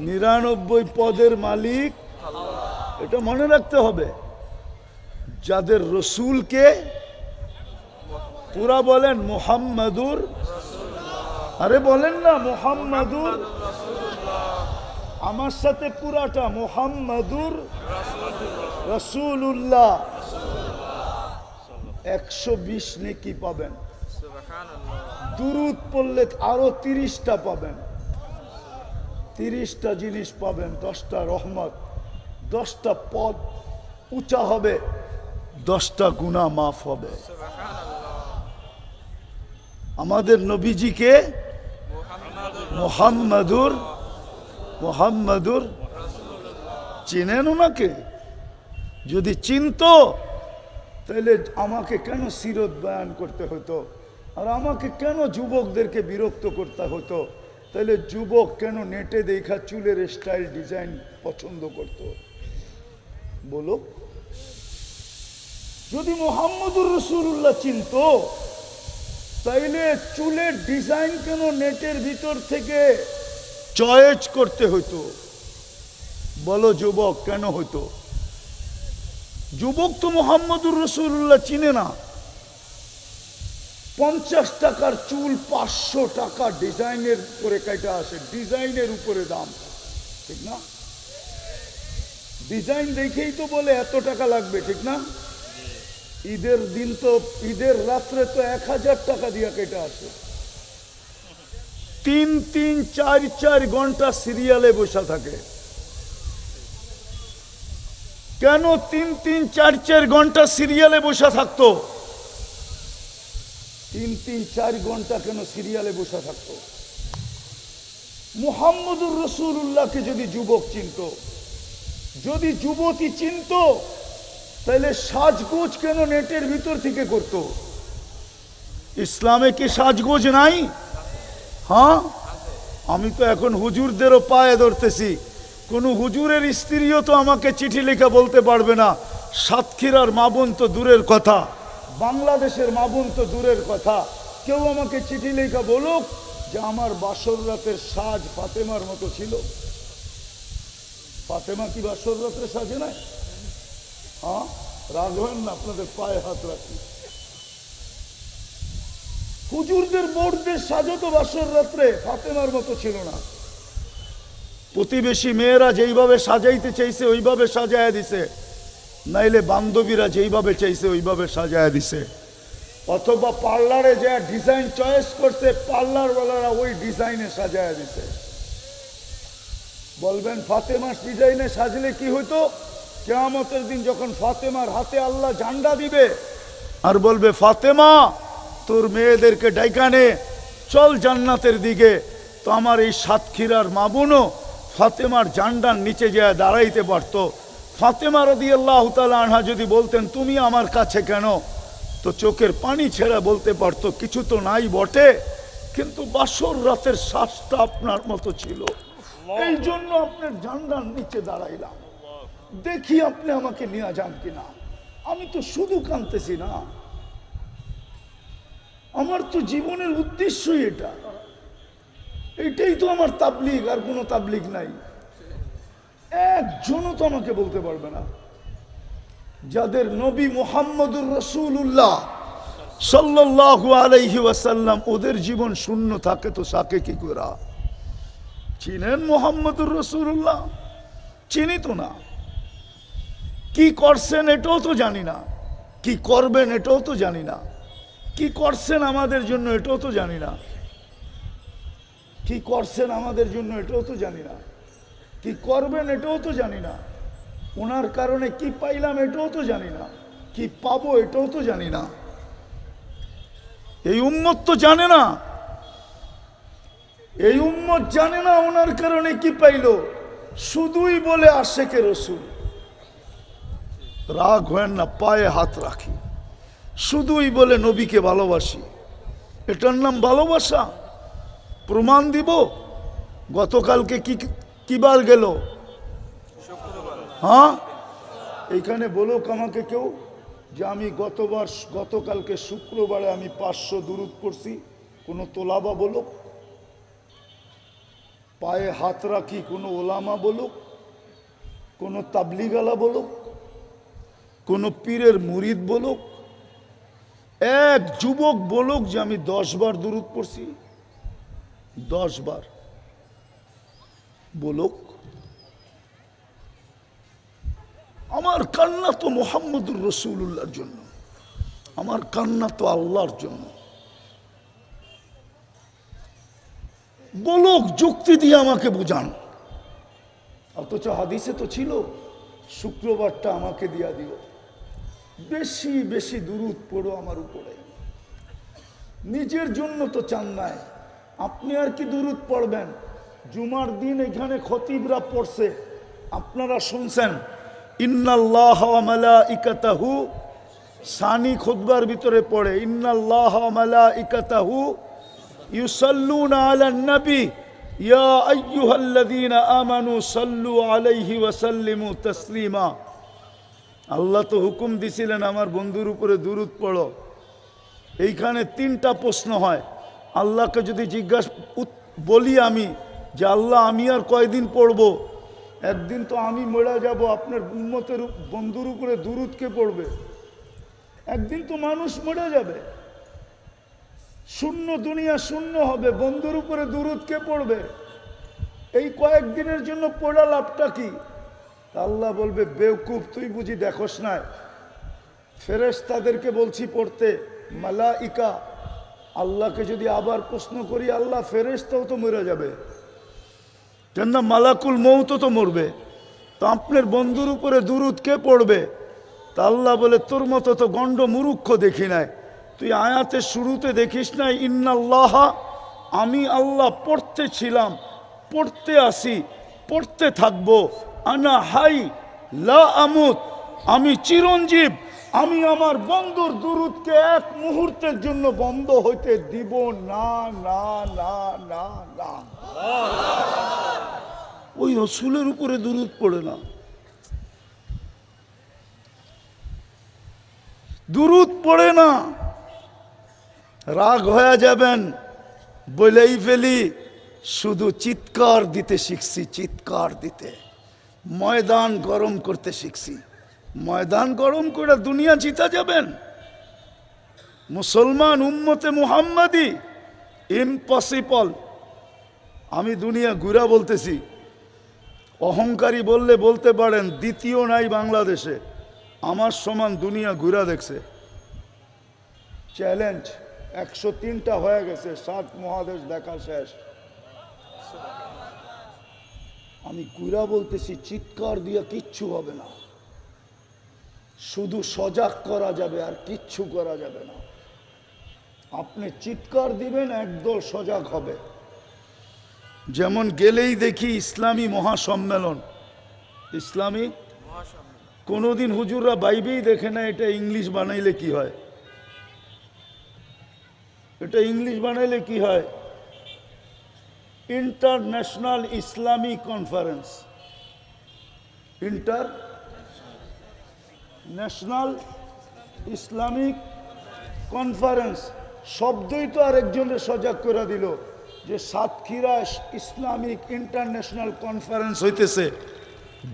99 পদের মালিক, এটা মনে রাখতে হবে। যাদের রসুলকে পুরা বলেন মুহাম্মাদুর, আরে বলেন না মুহাম্মাদুর, আমার সাথে পুরাটা মুহাম্মাদুর রাসূলুল্লাহ। 120 নেকি পাবেন, দুরূদ পড়লে আরো 30টা পাবেন, 30টা জিনিস পাবেন, 10টা রহমত, 10টা পদ উঁচা হবে, 10টা গুনাহ মাফ হবে। আমাদের নবীজিকে মুহাম্মাদুর, মুহাম্মাদুর চিনেন ওনাকে? যদি চিনতো তাহলে আমাকে কেন সিরত বয়ান করতে হতো, আর আমাকে কেন যুবকদেরকে বিরক্ত করতে হতো? তাহলে যুবক কেন নেটে দেখা চুলের স্টাইল ডিজাইন পছন্দ করত? বলো, যদি মুহাম্মদুর রাসূলুল্লাহ চিনতো তাইলে চুলের ডিজাইন কেন নেটের ভিতর থেকে চয়েস করতে হতো? বলো যুবক, কেন হতো? যুবক তো মুহাম্মদুর রাসূলুল্লাহ চিনে না। 50 টাকার চুল 500 টাকা ডিজাইনের উপরে কাটা আসে, ডিজাইনের উপরে দাম, ঠিক না? ডিজাইন দেখেই তো বলে এত টাকা লাগবে, ঠিক না? ঈদের দিন তো, ঈদের রাত্রে তো 1000 টাকা দিয়ে কেটে আসে। 3-3, 4-4 ঘন্টা সিরিয়ালে বসে থাকে। কেন 3-3, 4-4 ঘন্টা সিরিয়ালে বসে থাকতো? 3-3, 4 ঘন্টা কেন সিরিয়ালে বসে থাকতো? মুহাম্মদুর রাসূলুল্লাহকে যদি যুবক চিনতো, যদি যুবতী চিনতো, তাহলে সাজগোজ কেন নেটের ভিতর থেকে করত? ইসলামে কি সাজগোজ নাই? হ্যাঁ, আমি তো এখন হুজুরদেরও পায়ে ধরতেছি। কোন হুজুরের স্ত্রীও তো আমাকে চিঠি লেখা বলতে পারবে না, সাতক্ষীরার মা বোন তো দূরের কথা, বাংলাদেশের মা বোন তো দূরের কথা, কেউ আমাকে চিঠি লেখা বলুক যে আমার বাসর রাতের সাজ ফাতেমার মতো ছিল। ফাতেমা কি বাসর রাত্রে সাজে নাই? হ্যাঁ, রাগ হন না, আপনাদের পায়ে হাত রাখি। হুজুরদের বোর্ডদের সাজো তো বাসর রাত্রে ফাতেমার মতো ছিল না। প্রতিবেশী মেয়েরা যেইভাবে সাজাইতে চাইছে ওইভাবে সাজায় দিছে, নাইলে বান্ধবীরা যেইভাবে চাইছে ওইভাবে সাজায় দিছে। অথবা পার্লারে যা ডিজাইন চয়েস করছে পার্লারওয়ালারা ওই ডিজাইনে সাজায় দিছে। বলবেন ফাতেমার ডিজাইনে সাজলে কি হতো? কিয়ামতের দিন যখন ফাতেমার হাতে আল্লাহ ঝান্ডা দিবে আর বলবে ফাতেমা তোর মেয়েদেরকে ডাইকানে চল জান্নাতের দিকে, তো আমার এই সাতক্ষীরার মা বোনও ফাতেমার ঝান্ডার নিচে যেয়ে দাঁড়াইতে পারত। ফাতেমা রাদিয়াল্লাহু তাআলা আনহা যদি বলতেন তুমি আমার কাছে কেন, তো চোখের পানি ছেড়ে বলতে পারতো কিছু তো নাই বটে, কিন্তু বাসর রাতের শ্বাসটা আপনার মতো ছিল, এই জন্য আপনার ঝান্ডার নিচে দাঁড়াইলাম, দেখি আপনি আমাকে নিয়ে যান কিনা। আমি তো শুধু কাঁদতেছি না, আমার তো জীবনের উদ্দেশ্যই এটা, এটাই তো আমার তাবলীগ, আর কোনো তাবলীগ নাই। একজনও তো আমাকে বলতে পারবে না যাদের নবী মুহাম্মদুর রাসূলুল্লাহ সাল্লাল্লাহু আলাইহি ওয়াসাল্লাম ওদের জীবন শূন্য থাকে, তো সাকে কি করে? চিনেন মুহাম্মদুর রাসূলুল্লাহ? চিনি তো না। কি করছেন এটাও তো জানি না, কি করবেন এটাও তো জানি না, কি করছেন আমাদের জন্য এটাও তো জানি না, কি করছেন আমাদের জন্য এটাও তো জানি না, কি করবেন এটাও তো জানি না, ওনার কারণে কি পাইলাম এটাও তো জানি না, কি পাবো এটাও তো জানি না। এই উম্মত তো জানে না, এই উম্মত জানে না ওনার কারণে কি পাইলো, শুধুই বলে আশেকে রসুল। রাগ হয় না, পায়ে হাত রাখি, শুধুই বলে নবীকে ভালোবাসি, এটার নাম ভালোবাসা? প্রমাণ দিব। গতকালকে কি বার গেল? হ্যাঁ, এইখানে বলুক আমাকে কেউ যে আমি গতকালকে শুক্রবারে আমি 500 দুরূদ পড়ছি, কোনো তোলাবা বলুক। পায়ে হাত রাখি কোনো ওলামা বলুক, কোনো তাবলিগালা বলুক, কোনো পীরের মুরিদ বলুক, এক যুবক বলুক যে আমি 10 বার দুরূদ পড়ছি, 10 বার বলুক। আমার কান্না তো মুহাম্মদুর রাসূলুল্লাহর জন্য, আমার কান্না তো আল্লাহর জন্য। বলুক, যুক্তি দিয়ে আমাকে বুঝান। অথচ হাদিসে তো ছিল শুক্রবারটা আমাকে দিয়া দিও, বেশি বেশি দুরূদ পড়ো আমার উপরে। নিজের জন্য তো চান নাই, আপনি আর কি দুরূদ পড়বেন? জুমার দিন এখানে খতিবরা পড়ছে, আপনারা শুনছেন ইন্নাল্লাহ ওয়া মালাইকাতাহু, সানি খুতবার ভিতরে পড়ে ইন্নাল্লাহ ওয়া মালাইকাতাহু ইউসাল্লুনা আলান নবী ইয়া আইয়ুহাল্লাযীনা আমানু সাল্লু আলাইহি ওয়া সাল্লিমু তাসলিমা। আল্লাহ তো হুকুম দিছিলেন আমার বন্ধুর উপরে দুরূদ পড়ো। এইখানে 3টা প্রশ্ন হয়, আল্লাহকে যদি বলি আমি যে আল্লাহ আমি আর কয়দিন পড়বো, একদিন তো আমি মরে যাব, আপনার উম্মতের বন্ধুর উপরে দুরূদ কে পড়বে? একদিন তো মানুষ মরে যাবে, শূন্য দুনিয়া শূন্য হবে, বন্ধুর উপরে দুরূদ কে পড়বে? এই কয়েকদিনের জন্য পড়া লাভটা কি? আল্লাহ বলবে বেওকুফ, তুই বুঝি দেখোস না, ফেরেশতাদেরকে বলছি পড়তে, মালাইকা। আল্লাহকে যদি আবার প্রশ্ন করি, আল্লাহ ফেরেশতাও তো মরে যাবে, কেন না মালাকুল মৌত তো মরবে, তো আপনার বন্ধুর উপরে দুরূদ কে পড়বে? তা আল্লাহ বলে তোর মতো তো গণ্ড মুরুক্ষ দেখি নাই, তুই আয়াতের শুরুতে দেখিস নাই ইন্নাল্লাহ, আমি আল্লাহ পড়তে ছিলাম, পড়তে আসি, পড়তে থাকবো, আনা হাই লা আমুত, আমি চিরঞ্জীব, আমি আমার বন্ধুর দুরূদকে এক মুহূর্তের জন্য বন্ধ হইতে দিব না না না না না। ওই রসুলের উপরে দুরূদ পড়ে না, দুরূদ পড়ে না। রাগ হয়ে যাবেন, বলেই ফেলি, শুধু চিৎকার দিতে শিখছি, চিৎকার দিতে, ময়দান গরম করতে শিখছি। ময়দান গরম করে দুনিয়া জিতা যাবেন? মুসলমান উম্মতে মুহাম্মাদি ইম্পসিবল। আমি দুনিয়া ঘুরা বলতেছি, অহংকারী বললে বলতে পারেন, দ্বিতীয় নাই বাংলাদেশে আমার সমান দুনিয়া ঘুরা দেখছে। চ্যালেঞ্জ 103টা হয়ে গেছে, 7 মহাদেশ দেখা শেষ। আমি কুইরা বলতেছি, চিৎকার দিয়া কিচ্ছু হবে না, শুধু সজাগ করা যাবে, আর কিচ্ছু করা যাবে না। আপনি চিৎকার দিবেন, একদল সজাগ হবে। যেমন গেলেই দেখি ইসলামী মহাসম্মেলন, ইসলামী কোনোদিন হুজুররা বাইবেই দেখে না এটা ইংলিশ বানাইলে কি হয়, এটা ইংলিশ বানাইলে কি হয়, international Islamic conference, international Islamic conference. শব্দই তো আরেকজনের সজাগ করে দিল যে সাতক্ষীরা ইসলামিক ইন্টারন্যাশনাল কনফারেন্স হইতেছে।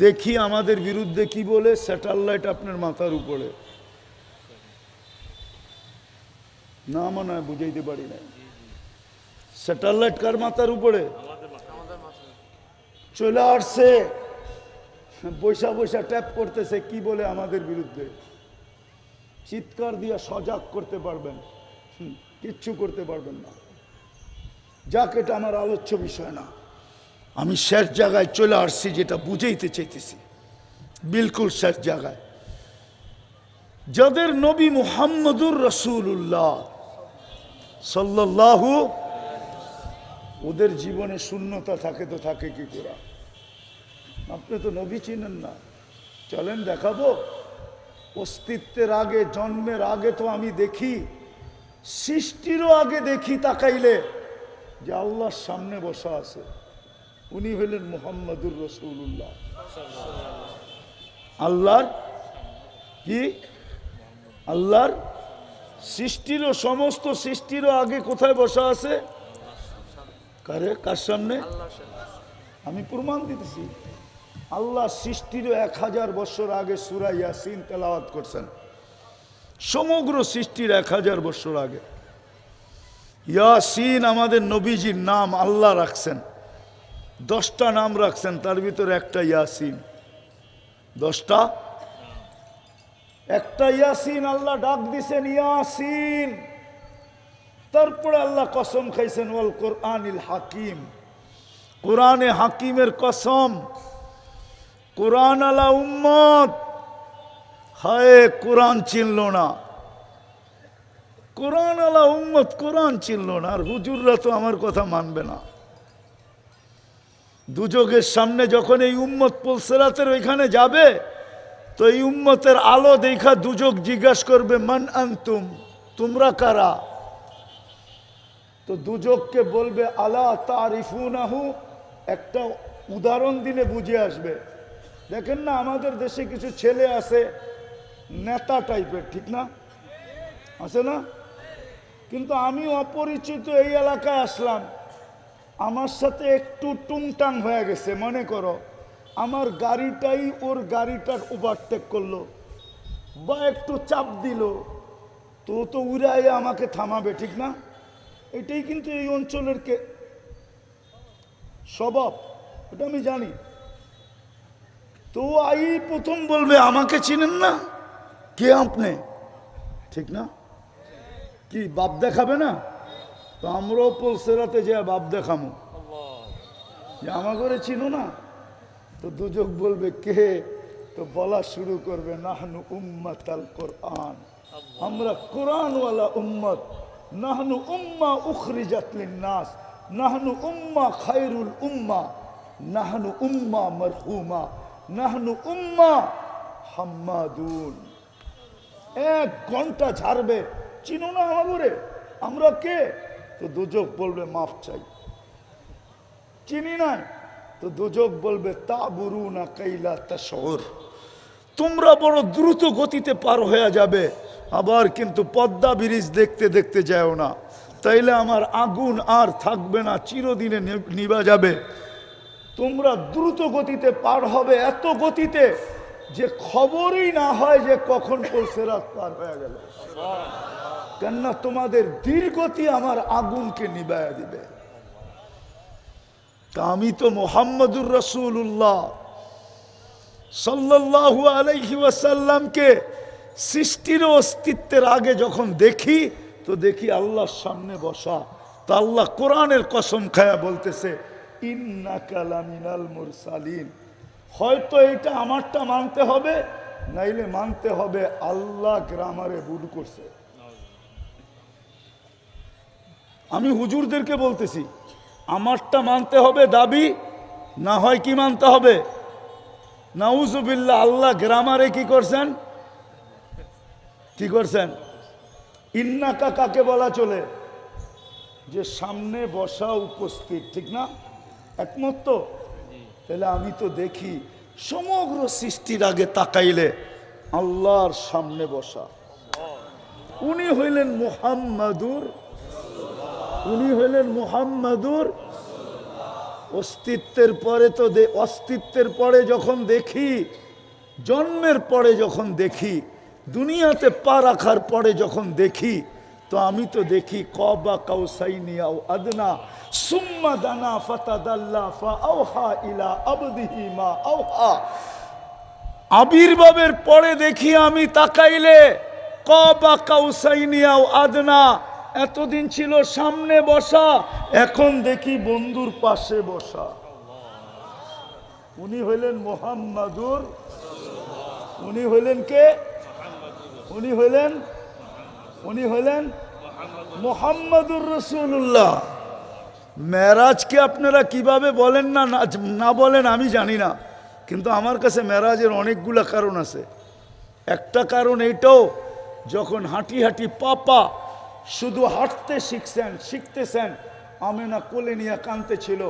দেখি আমাদের বিরুদ্ধে কি বলে, স্যাটেলাইট আপনার মাথার উপরে। না মনে হয় বুঝাইতে পারি না, স্যাটেলাইট কার মাথার উপরে চলে আসছে, বৈশা বৈশা ট্যাপ করতেছে কি বলে আমাদের বিরুদ্ধে। চিৎকার দিয়ে সজাগ করতে পারবেন, কিচ্ছু করতে পারবেন না। যাক, এটা আমার আলোচ্য বিষয় না। আমি শেষ জায়গায় চলে আসছি, যেটা বুঝাইতে চাইতেছি, বিলকুল শেষ জায়গায়। যাদের নবী মুহাম্মদুর রাসূলুল্লাহ সাল্লাল্লাহু, ওদের জীবনে শূন্যতা থাকে তো থাকে কি করে? আপনি তো নবী চিনেন না, চলেন দেখাবো। অস্তিত্বের আগে, জন্মের আগে তো আমি দেখি, সৃষ্টিরও আগে দেখি তাকাইলে যে আল্লাহর সামনে বসা আছে, উনি হলেন মুহাম্মদুর রাসূলুল্লাহ। আল্লাহর কি, আল্লাহর সৃষ্টিরও, সমস্ত সৃষ্টিরও আগে কোথায় বসা আছে? কার সামনে? আমি প্রমাণ দিতেছি। আল্লাহ সৃষ্টিরও 1000 বছর আগে সূরা ইয়াসিন তেলাওয়াত করছেন, সমগ্র সৃষ্টির 1000 বছর আগে। ইয়াসিন আমাদের নবীজির নাম, আল্লাহ রাখছেন। 10টা নাম রাখছেন, তার ভিতরে একটা ইয়াসিন। 10টা, একটা ইয়াসিন আল্লাহ ডাক দিছেন ইয়াসিন। তারপরে আল্লাহ কসম খাইছেন ওয়াল কোরআনিল হাকিম, কোরআনে হাকিমের কসম। কোরআন আলা উম্মত, হায় কোরআন চিনল না, কোরআন আলা উম্মত কোরআন চিনল না। আর হুজুররা তো আমার কথা মানবে না। দুজকের সামনে যখন এই উম্মত পুলসিরাতের ওইখানে যাবে, তো এই উম্মতের আলো দেখা দুজক জিজ্ঞাসা করবে মান আনতুম, তোমরা কারা? তো দুজককে বলবে আলা তারিফুনাহু, একটা উদাহরণ দিলে বুঝে আসবে। দেখেন না, আমাদের দেশে কিছু ছেলে আছে নেতা টাইপের, ঠিক না? আছে না? কিন্তু আমি অপরিচিত এই এলাকায় আসলাম, আমার সাথে একটু টুংটাং হয়ে গেছে, মনে করো আমার গাড়িটাই ওর গাড়িটার ওভারটেক করলো বা একটু চাপ দিল, তো তো উড়াইয়া আমাকে থামাবে, ঠিক না? এটাই কিন্তু এই অঞ্চলের স্বভাব, এটা আমি জানি। তো আই প্রথম বলবে আমাকে চিনেন না, কে আপনি, ঠিক না? কি বাপ দেখাবে না? তো আমরাও পুলসিরাতে যে বাপ দেখামো যে আমার করে চিনো না। তো দুজক বলবে কে? তো বলা শুরু করবে নাহনু উম্মাতাল কোরআন, আমরা কোরআনওয়ালা উম্মত। নাহনু উম্মা উখরিজাত লিন-নাস, নাহনু উম্মা খায়রুল উম্মা, নাহনু উম্মা মারহুমা, নাহনু উম্মা হাম্মাদুন। 1 ঘন্টা ঝাড়বে, চিনো না আমারে, আমরা কে? তো দুজক বলবে মাফ চাই, চিনি না। তো দুজক বলবে তাবুরুনা কাইলা তাশউর, তোমরা বড় দ্রুত গতিতে পার হয়ে যাবে, আবার কিন্তু পদ্মা ব্রিজ দেখতে দেখতে যাও না, তাইলে আমার আগুন আর থাকবে না, চিরদিনে নিভা যাবে। তোমরা দ্রুত গতিতে পার হবে, এত গতিতে যে খবরই না হয় যে কখন পুলসিরাত পার হয়ে গেল। কেননা তোমাদের ধীরগতি আমার আগুনকে নিভায়া দিবে। তা আমি তো মুহাম্মদুর রাসূলুল্লাহ সাল্লাল্লাহু আলাইহি ওয়াসাল্লামকে সৃষ্টির অস্তিত্বের আগে যখন দেখি, তো দেখি আল্লাহর সামনে বসা। তো আল্লাহ কোরআনের কসম খায়া বলতেছে ইন্নাকা লামিনাল মুরসালিন। হয়তো এটা আমারটা মানতে হবে, নাইলে মানতে হবে আল্লাহ গ্রামারে ভুল করছে। আমি হুজুরদেরকে বলতেছি আমারটা মানতে হবে দাবি, না হয় কি মানতে হবে? নাউজুবিল্লাহ, আল্লাহ গ্রামারে কি করছেন? কি করছেন? ইন্নাকা কাকে বলা চলে? যে সামনে বসা উপস্থিত, ঠিক না? একমত তো? তাহলে আমি তো দেখি সমগ্র সৃষ্টির আগে তাকাইলে আল্লাহর সামনে বসা। উনি হইলেন মুহাম্মাদুর, উনি হইলেন মুহাম্মাদুর। অস্তিত্বের পরে তো অস্তিত্বের পরে যখন দেখি, জন্মের পরে যখন দেখি, দুনিয়াতে পা রাখার পরে যখন দেখি, তো আমি তো দেখি কবা কাউসাইনি আও আদনা সুম্মা দানা ফাতাদাল্লা ফাআওহা ইলা আবদিহি মা আওহা। আবির্ভাবের পরে দেখি আমি তাকাইলে কবা কাউসাইনি আও আদনা, এতদিন ছিল সামনে বসা, এখন দেখি বন্ধুর পাশে বসা। উনি হইলেন মুহাম্মাদুর। উনি হইলেন কে? উনি হইলেন মুহাম্মাদুর রাসূলুল্লাহ। মেরাজকে আপনারা কিভাবে বলেন না বলেন আমি জানি না, কিন্তু আমার কাছে মেরাজের অনেকগুলা কারণ আছে। একটা কারণ এইটাও, যখন হাঁটি হাঁটি পাপা শুধু হাঁটতে শিখতেছেন, আমেনা কোলে নিয়ে কাঁদতেছিল।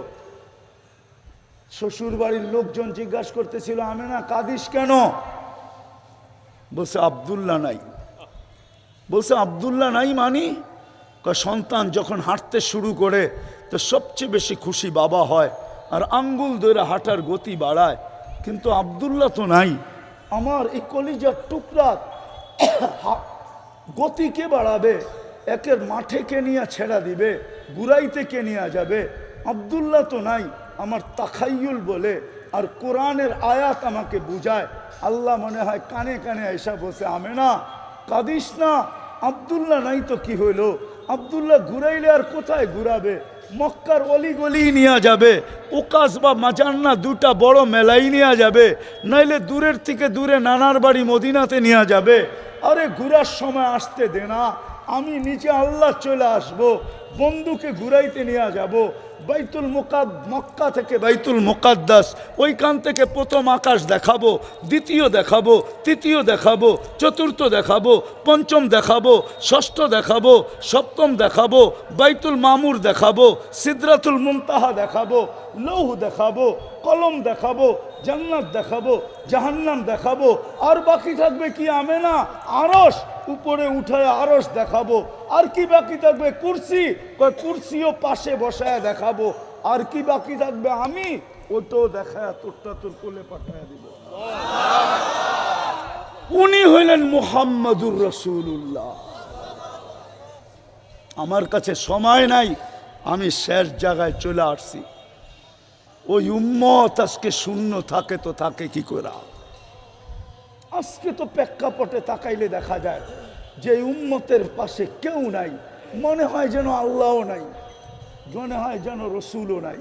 শ্বশুর বাড়ির লোকজন জিজ্ঞাসা করতেছিল আমেনা কাঁদিস কেন? বলছে আব্দুল্লাহ নাই। বলছে আব্দুল্লাহ নাই মানি? সন্তান যখন হাঁটতে শুরু করে তো সবচেয়ে বেশি খুশি বাবা হয়, আর আঙ্গুল ধরে হাঁটার গতি বাড়ায়, কিন্তু আব্দুল্লাহ তো নাই। আমার এই কলিজার টুকরা গতি কে বাড়াবে? একের মাঠে কে নিয়ে ছেড়া দিবে, গুড়াইতে কে নিয়ে যাবে? আব্দুল্লাহ তো নাই। আমার তাখাইয়ুল বলে আর কোরআনের আয়াত আমাকে বুঝায়। আল্লাহ মনে হয় কানে কানে এসা বসে আমেনা কাঁদিস না, আব্দুল্লাহ নাই তো কি হইলো? আব্দুল্লাহ ঘুরাইলে আর কোথায় ঘুরাবে? মক্কার অলি গলি নিয়ে যাবে, ওকাস বা মাজান্না দুটা বড় মেলাই নিয়ে যাবে, নাইলে দূরের থেকে দূরে নানার বাড়ি মদিনাতে নিয়ে যাবে। আরে ঘুরার সময় আসতে দে না, আমি নিচে আল্লাহ চলে আসব, বন্ধুকে ঘুরাইতে নিয়ে যাব। বাইতুল মক্কা থেকে বাইতুল মুকাদ্দাস, ওইখান থেকে প্রথম আকাশ দেখাবো, দ্বিতীয় দেখাবো, তৃতীয় দেখাবো, চতুর্থ দেখাবো, পঞ্চম দেখাবো, ষষ্ঠ দেখাবো, সপ্তম দেখাবো, বাইতুল মামুর দেখাবো, সিদরাতুল মুনতাহা দেখাবো, লৌহ দেখাবো, কলম দেখাবো, জান্নাত দেখাবো, জাহান্নাম দেখাবো। আর বাকি থাকবে কি আমেনা? আরশ, উপরে উঠায় আরশ দেখাবো। আর কি বাকি থাকবে? কুরসি, কুরসিও পাশে বসায় দেখাবো। আর কি বাকি থাকবে? আমি ওটাও দেখায় তোরটা তোর কোলে পাঠায় দিব। উনি হইলেন মুহাম্মাদুর রাসূলুল্লাহ। আমার কাছে সময় নাই, আমি শেষ জায়গায় চলে আসছি। ওই উম্মত আজকে শূন্য থাকে তো থাকে কি করে? আজকে তো প্রেক্ষাপটে তাকাইলে দেখা যায় যে উম্মতের পাশে কেউ নাই, মনে হয় যেন আল্লাহও নাই, মনে হয় যেন রসুলও নাই।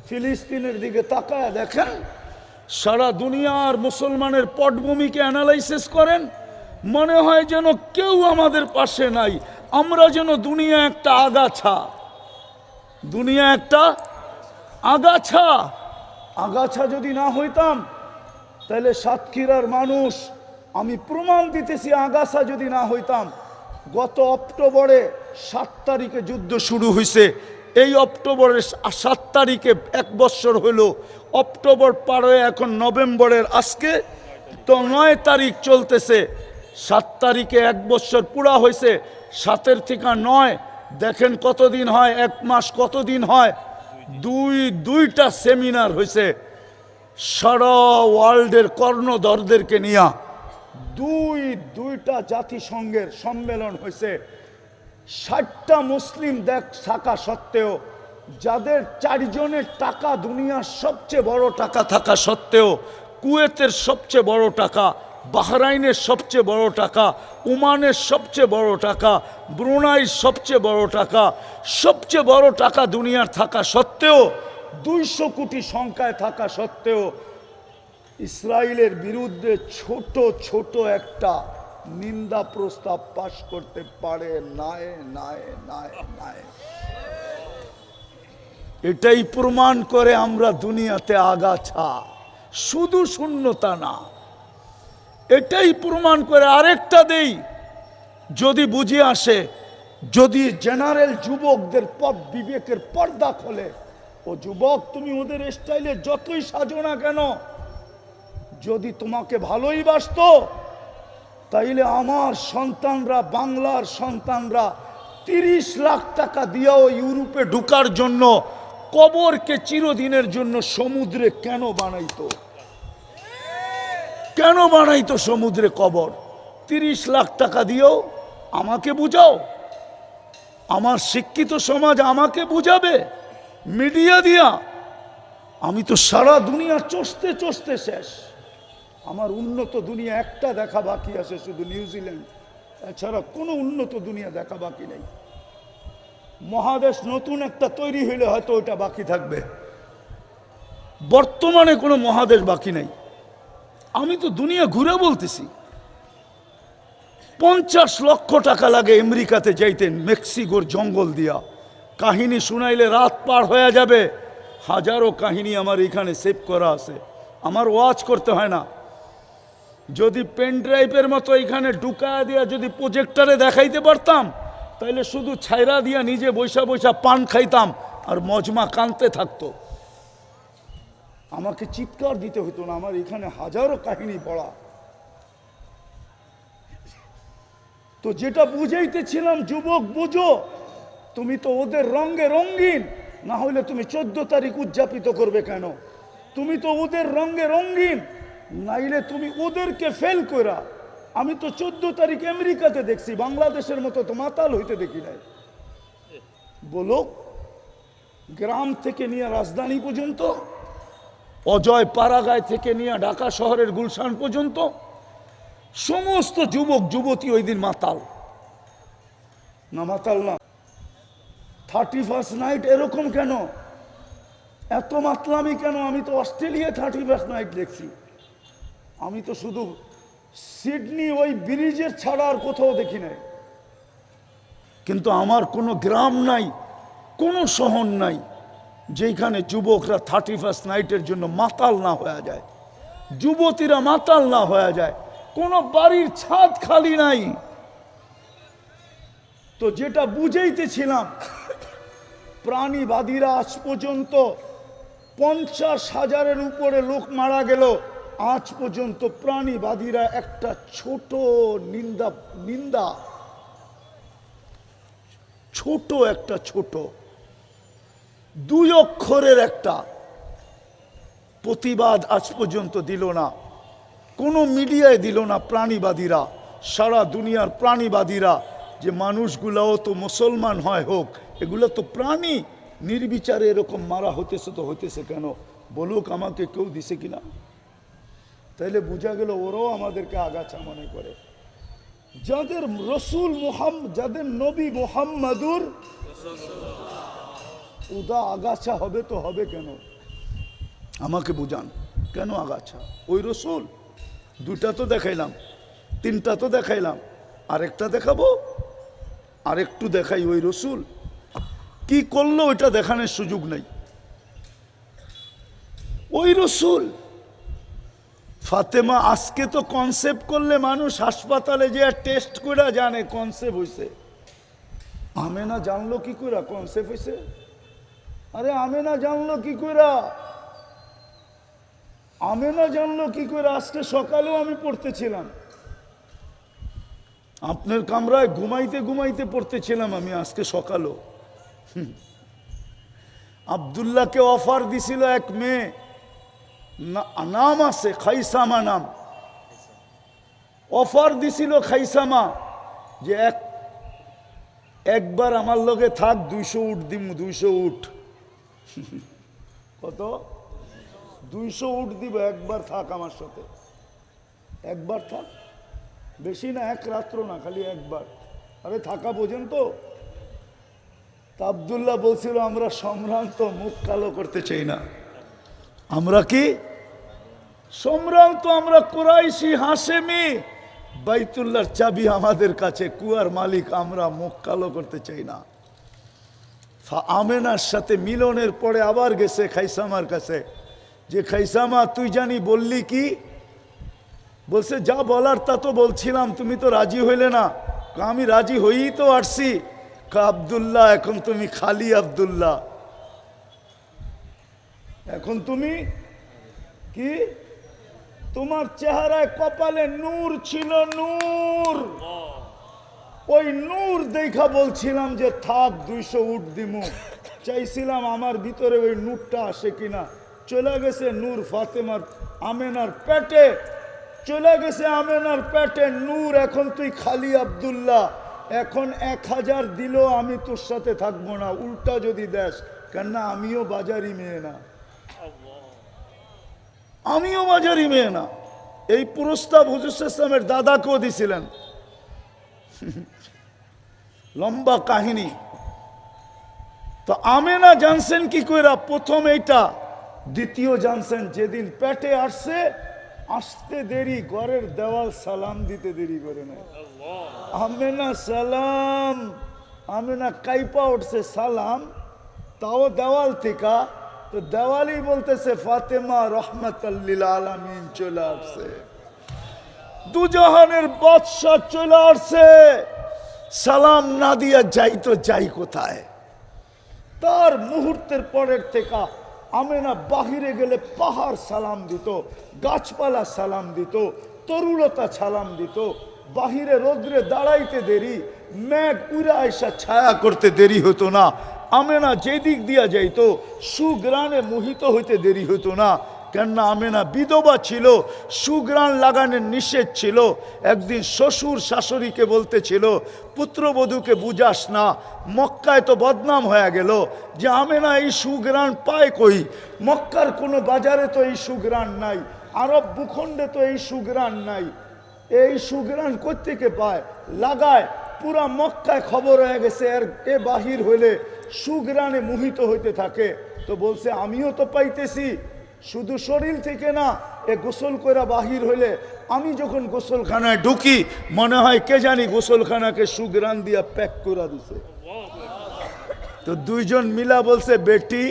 ফিলিস্তিনের দিকে তাকায় দেখেন, সারা দুনিয়ার মুসলমানের পটভূমিকে অ্যানালাইসিস করেন, মনে হয় যেন কেউ আমাদের পাশে নাই। আমরা যেন দুনিয়া একটা আগাছা, দুনিয়া একটা আগাছা। আগাছা যদি না হইতাম তাহলে সাতক্ষীরার মানুষ, আমি প্রমাণ দিতেছি, আগাছা যদি না হইতাম, গত অক্টোবরে 7 তারিখে যুদ্ধ শুরু হয়েছে, এই অক্টোবরের 7 তারিখে 1 বছর হইল। অক্টোবর পার হয়ে এখন নভেম্বরের আজকে তো 9 তারিখ চলতেছে। 7 তারিখে 1 বছর পুরা হয়েছে, 7-এর থেকে 9 দেখেন কতদিন হয়, 1 মাস কতদিন হয়? দুইটা সেমিনার হয়েছে সারা ওয়ার্ল্ডের কর্ণধরদেরকে নিয়ে, দুইটা জাতিসংঘের সম্মেলন হয়েছে। 60টা মুসলিম দেশ থাকা সত্ত্বেও, যাদের 4 জনের টাকা দুনিয়ার সবচেয়ে বড় টাকা থাকা সত্ত্বেও, কুয়েতের সবচেয়ে বড় টাকা বাহরাইনের সবচেয়ে বড় টাকা, ওমানের সবচেয়ে বড় টাকা, ব্রুনাইয়ের সবচেয়ে বড় টাকা, সবচেয়ে বড় টাকা দুনিয়ার থাকা সত্ত্বেও, 200 কোটি সংখ্যায় থাকা সত্ত্বেও ইসরায়েলের বিরুদ্ধে ছোট ছোট একটা নিন্দা প্রস্তাব পাশ করতে পারে নাই। এটাই প্রমাণ করে আমরা দুনিয়াতে আগাছা, শুধু শূন্যতা না। এটাই প্রমাণ করে। আরেকটা দেই, যদি বুঝে আসে, যদি জেনারেল যুবকদের পথ বিবেকের পর্দা খোলে, ও যুবক তুমি ওদের স্টাইলে যতই সাজো না কেন, যদি তোমাকে ভালোই বাসতো, তাইলে আমার সন্তানরা, বাংলার সন্তানরা 30 লাখ টাকা দিয়েও ইউরোপে ঢুকার জন্য কবরকে চিরদিনের জন্য সমুদ্রে কেন বানাইতো? কেন বানাইতো সমুদ্রে কবর? 30 লাখ টাকা দিয়েও? আমাকে বুঝাও, আমার শিক্ষিত সমাজ আমাকে বুঝাবে মিডিয়া দিয়া? আমি তো সারা দুনিয়া চষতে চষতে শেষ। আমার উন্নত দুনিয়া একটা দেখা বাকি আছে, শুধু নিউজিল্যান্ড। এছাড়া কোনো উন্নত দুনিয়া দেখা বাকি নেই। মহাদেশ নতুন একটা তৈরি হইলে হয়তো ওটা বাকি থাকবে, বর্তমানে কোনো মহাদেশ বাকি নেই। আমি তো দুনিয়া ঘুরে বলতেছি। 50 লক্ষ টাকা লাগে আমেরিকাতে যাইতেন, মেক্সিকোর জঙ্গল দিয়া। কাহিনী শুনাইলে রাত পার হয়ে যাবে। হাজারো কাহিনী আমার এখানে সেভ করা আছে, আমার ওয়াচ করতে হয় না। যদি পেন ড্রাইভের মতো এখানে ঢুকায়া দিয়া যদি প্রজেক্টরে দেখাইতে পারতাম, তাইলে শুধু ছাইরা দিয়া নিজে বৈশা বৈশা পান খাইতাম আর মজমা কানতে থাকতো। আমাকে চিৎকার দিতে হতো না, আমার এখানে হাজারো কাহিনী পড়া। তো যেটা বুঝাইতেছিলাম, যুবক বুঝো, তুমি তো ওদের রঙে রঙিন, না হলে তুমি 14 তারিখ উদযাপিত করবে কেন? তুমি তো ওদের রঙে রঙিন, নাইলে তুমি ওদেরকে ফেল করা। আমি তো 14 তারিখ আমেরিকাতে দেখছি, বাংলাদেশের মতো তো মাতাল হইতে দেখি নাই। বলো, গ্রাম থেকে নিয়ে রাজধানী পর্যন্ত, অজয় পাড়াগায় থেকে নিয়ে ঢাকা শহরের গুলশান পর্যন্ত সমস্ত যুবক যুবতী ওই দিন মাতাল না? মাতাল না? 31st নাইট এরকম কেন? এত মাতলামি কেন? আমি তো অস্ট্রেলিয়া 31st নাইট দেখছি। আমি তো শুধু সিডনি ওই ব্রিজের ছাড়া আর কোথাও দেখি নাই। কিন্তু আমার কোনো গ্রাম নাই, কোনো শহর নাই যেখানে যুবকরা 31st নাইটের জন্য মাতাল না হয়ে যায়, যুবতীরা মাতাল না হয়ে যায়। কোনো বাড়ির ছাদ খালি নাই। তো যেটা বুঝাইতেছিলাম, প্রাণীবাদীরা আজ পর্যন্ত 50,000-এর উপরে লোক মারা গেল, আজ পর্যন্ত প্রাণীবাদীরা একটা ছোট নিন্দা ছোট একটা ছোট 2 অক্ষরের একটা প্রতিবাদ আজ পর্যন্ত দিল না, কোনো মিডিয়ায় দিল না। প্রাণীবাদীরা, সারা দুনিয়ার প্রাণীবাদীরা, যে মানুষগুলাও তো মুসলমান হয় হোক, এগুলো তো প্রাণী, নির্বিচারে এরকম মারা হতেছে, তো হইতেছে কেন? বলুক আমাকে কেউ দিছে কিনা? তাইলে বোঝা গেল ওরাও আমাদেরকে আগাছা মনে করে। যাদের রসুল মুহাম্মদ, যাদের নবী মুহাম্মাদুর, ওদা আগাছা হবে তো হবে কেন? আমাকে বুঝান, কেন আগাছা? ওই রসুল 2টা তো দেখাইলাম, 3টা তো দেখাইলাম, আরেকটা দেখাবো, আরেকটু দেখাই। ওই রসুল কি করলো ওইটা দেখানোর সুযোগ নাই। ওই রসুল ফাতেমা, আজকে তো কনসেপ্ট করলে মানুষ হাসপাতালে যে টেস্ট করে জানে কনসেপ্ট হয়েছে। আমেনা জানলো কি করে কনসেপ্ট হয়েছে? আরে আমেনা জানলো কি করে? আমেনা জানলো কি করে? আজকে সকালেও আমি পড়তেছিলাম, আপনার কামরায় ঘুমাইতে ঘুমাইতে পড়তেছিলাম আমি আজকে সকালেও। আব্দুল্লাহকে অফার দিছিল এক মেয়ে, নাম আছে খাইসামা নাম, অফার দিছিল খাইসামা যে একবার আমার লগে থাক, 200 উট দিম, 200 উট। কত? 200 উট দিব, একবার থাক আমার সাথে। একবার থাক, বেশি না, এক রাত্র না, খালি একবার। আরে থাকা বোঝেন তো। তা আব্দুল্লাহ বলছিল আমরা সম্ভ্রান্ত, মুখ কালো করতে চাই না। আমরা কি সম্ভ্রান্ত? আমরা কুরাইশি, হাশেমি, বাইতুল্লাহর চাবি আমাদের কাছে, কুয়ার মালিক আমরা, মুখ কালো করতে চাই না। আমেনার সাথে মিলনের পরে আবার গেছে খাইসামার কাছে, যে খাইসামা তুই জানি বললি কি? বলছে যা বলার তা তো বলছিলাম, তুমি তো রাজি হইলে না। আমি রাজি হয়েই তো আসছি। আব্দুল্লাহ এখন তুমি খালি আব্দুল্লাহ, এখন তুমি কি? তোমার চেহারায় কপালে নূর ছিল, নূর। ওই নূর দেখা বলছিলাম যে থাক 200 উঠ দিমু, চাইছিলাম আমার ভিতরে ওই নূরটা আসে কিনা। চলে গেছে নূর ফাতেমার, আমেনার পেটে চলে গেছে, আমেনার পেটে নূর। এখন তুই খালি আব্দুল্লাহ। এখন 1000 দিলেও আমি তোর সাথে থাকবো না, উল্টা যদি দেশ। কেননা আমিও বাজারি মেয়ে না, আমিও বাজারি মেয়ে না। এই প্রস্তাব হুজুর ইসলামের দাদাকেও দিছিলেন। লম্বা কাহিনী। তো আমেনা জানছেন কি কইরা? প্রথম এইটা, দ্বিতীয় জানছেন যেদিন পেটে আসছে, আসতে দেরি, ঘরের দেওয়াল সালাম দিতে দেরি করে নাই। আমেনা সালাম, আমেনা কাইপা উঠছে সালাম, তাও দেওয়াল থেকে। তো দেওয়ালই বলতেছে ফাতেমা রহমাতাল লিল আলামিন চলে আসছে, দুজাহানের বাদশা চলে আসছে। সালাম না দিয়া যাই তো যাই কোথায়? তার মুহূর্তের পরের থেকে আমেনা বাহিরে গেলে পাহাড় সালাম দিত, গাছপালা সালাম দিত, তরুলতা সালাম দিত। বাহিরে রোদ্রে দাঁড়াইতে দেরি, মেঘ উড়া আয়সা ছায়া করতে দেরি হতো না। আমেনা যেদিক দিয়া যাইতো সুগ্রাণে মোহিত হইতে দেরি হতো না। কেননা আমেনা বিধবা ছিল, সুগ্রাণ লাগানোর নিষেধ ছিল। একদিন শ্বশুর শাশুড়িকে বলতেছিল পুত্রবধূকে বুঝাস না, মক্কায় তো বদনাম হয়ে গেল যে আমেনা এই সুগ্রাণ পায় কই? মক্কার কোনো বাজারে তো এই সুগ্রাণ নাই, আরব ভূখণ্ডে তো এই সুগ্রাণ নাই। এই সুগ্রাণ কোত্থেকে পায়? লাগায়, পুরা মক্কায় খবর হয়ে গেছে আর এ বাহির হইলে সুগ্রাণে মোহিত হইতে থাকে। তো বলছে আমিও তো পাইতেছি, শুধু শরীর থেকে না, এ গোসল কইরা বাহির হইলে আমি যখন গোসলখানায় ঢুকি মনে হয় কে জানি গোসলখানাকে সুগ্রাণ দিয়া প্যাক করে দিছে। তো দুইজন মিলা বলছে বেটি,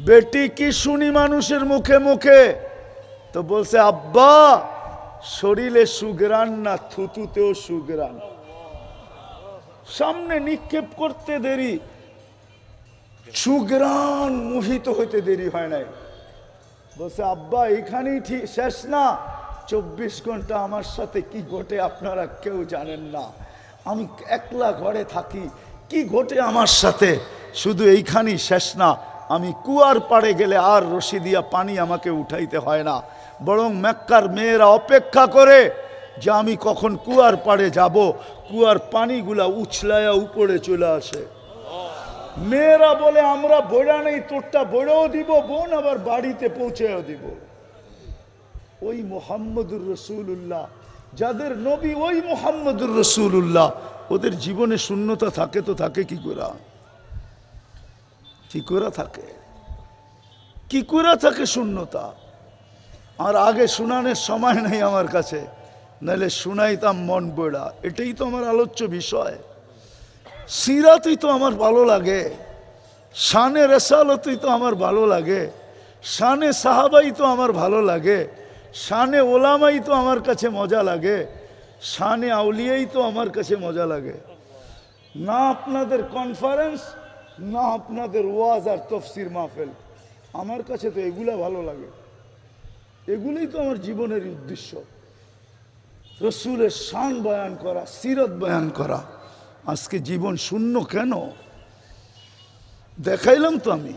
বেটি কি শুনি মানুষের মুখে মুখে? তো বলছে আব্বা শরীরে সুগ্রাণ না, থুতুতেও সুগ্রাণ। সামনে নিক্ষেপ করতে দেরি, সুগ্রাণ মোহিত হইতে দেরি হয় নাই। বলছে আব্বা এখানেই ঠিক শেষ না, 24 ঘন্টা আমার সাথে কি ঘটে আপনারা কেউ জানেন না। আমি একলা ঘরে থাকি, কি ঘটে আমার সাথে শুধু এইখানেই শেষ না। আমি কুয়ার পাড়ে গেলে আর রশি দিয়া পানি আমাকে উঠাইতে হয় না, বরং মক্কার মেয়েরা অপেক্ষা করে যে আমি কখন কুয়ার পাড়ে যাব। কুয়ার পানিগুলা উছলায়া উপরে চলে আসে। মেয়েরা বলে আমরা বইড়া নেই, তোরটা বইড়াও দিব বোন, আবার বাড়িতে পৌঁছেও দিব। ওই মুহাম্মদুর রসুল্লাহ, যাদের নবী ওই মুহাম্মদুর রসুল্লাহ, ওদের জীবনে শূন্যতা থাকে তো থাকে কি করে? কি করে থাকে? কি করে থাকে শূন্যতা? আর আগে শুনানোর সময় নেই আমার কাছে, নাহলে শুনাইতাম মন বইড়া। এটাই তো আমার আলোচ্য বিষয়। সিরাতই তো আমার ভালো লাগে, শানে রেসালতই তো আমার ভালো লাগে, শানে সাহাবাই তো আমার ভালো লাগে, শানে ওলামাই তো আমার কাছে মজা লাগে, শানে আউলিয়াই তো আমার কাছে মজা লাগে। না আপনাদের কনফারেন্স, না আপনাদের ওয়াজ আর তফসির মাহফিল, আমার কাছে তো এগুলা ভালো লাগে। এগুলোই তো আমার জীবনের উদ্দেশ্য, রসুলের শান বয়ান করা, সিরত বয়ান করা। আজকে জীবন শূন্য কেন? দেখাইলাম তো আমি,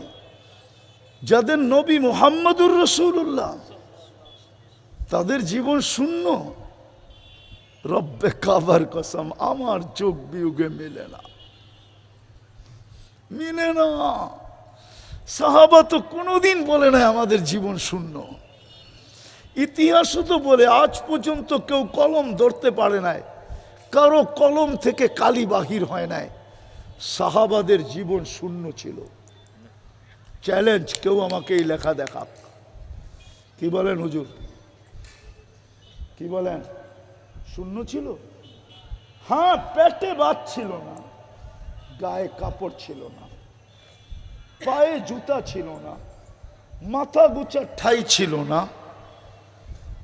যাদের নবী মুহাম্মদুর রাসূলুল্লাহ, তাদের জীবন শূন্য। রব্বে কাবার কসম, আমার চোখ বিয়োগে মিলে না, মিলে না। সাহাবা তো কোনোদিন বলে না আমাদের জীবন শূন্য। ইতিহাসও তো বলে আজ পর্যন্ত কেউ কলম ধরতে পারে নাই, কারো কলম থেকে কালি বাহির হয় নাই। সাহাবাদের জীবন শূন্য ছিল। চ্যালেঞ্জ, কেউ আমাকে এই লেখা দেখাক। কি বলেন হুজুর, কি বলেন? শূন্য ছিল? হ্যাঁ, পেটে ভাত ছিল না, গায়ে কাপড় ছিল না, পায়ে জুতা ছিল না, মাথা গুছা ঠাই ছিল না,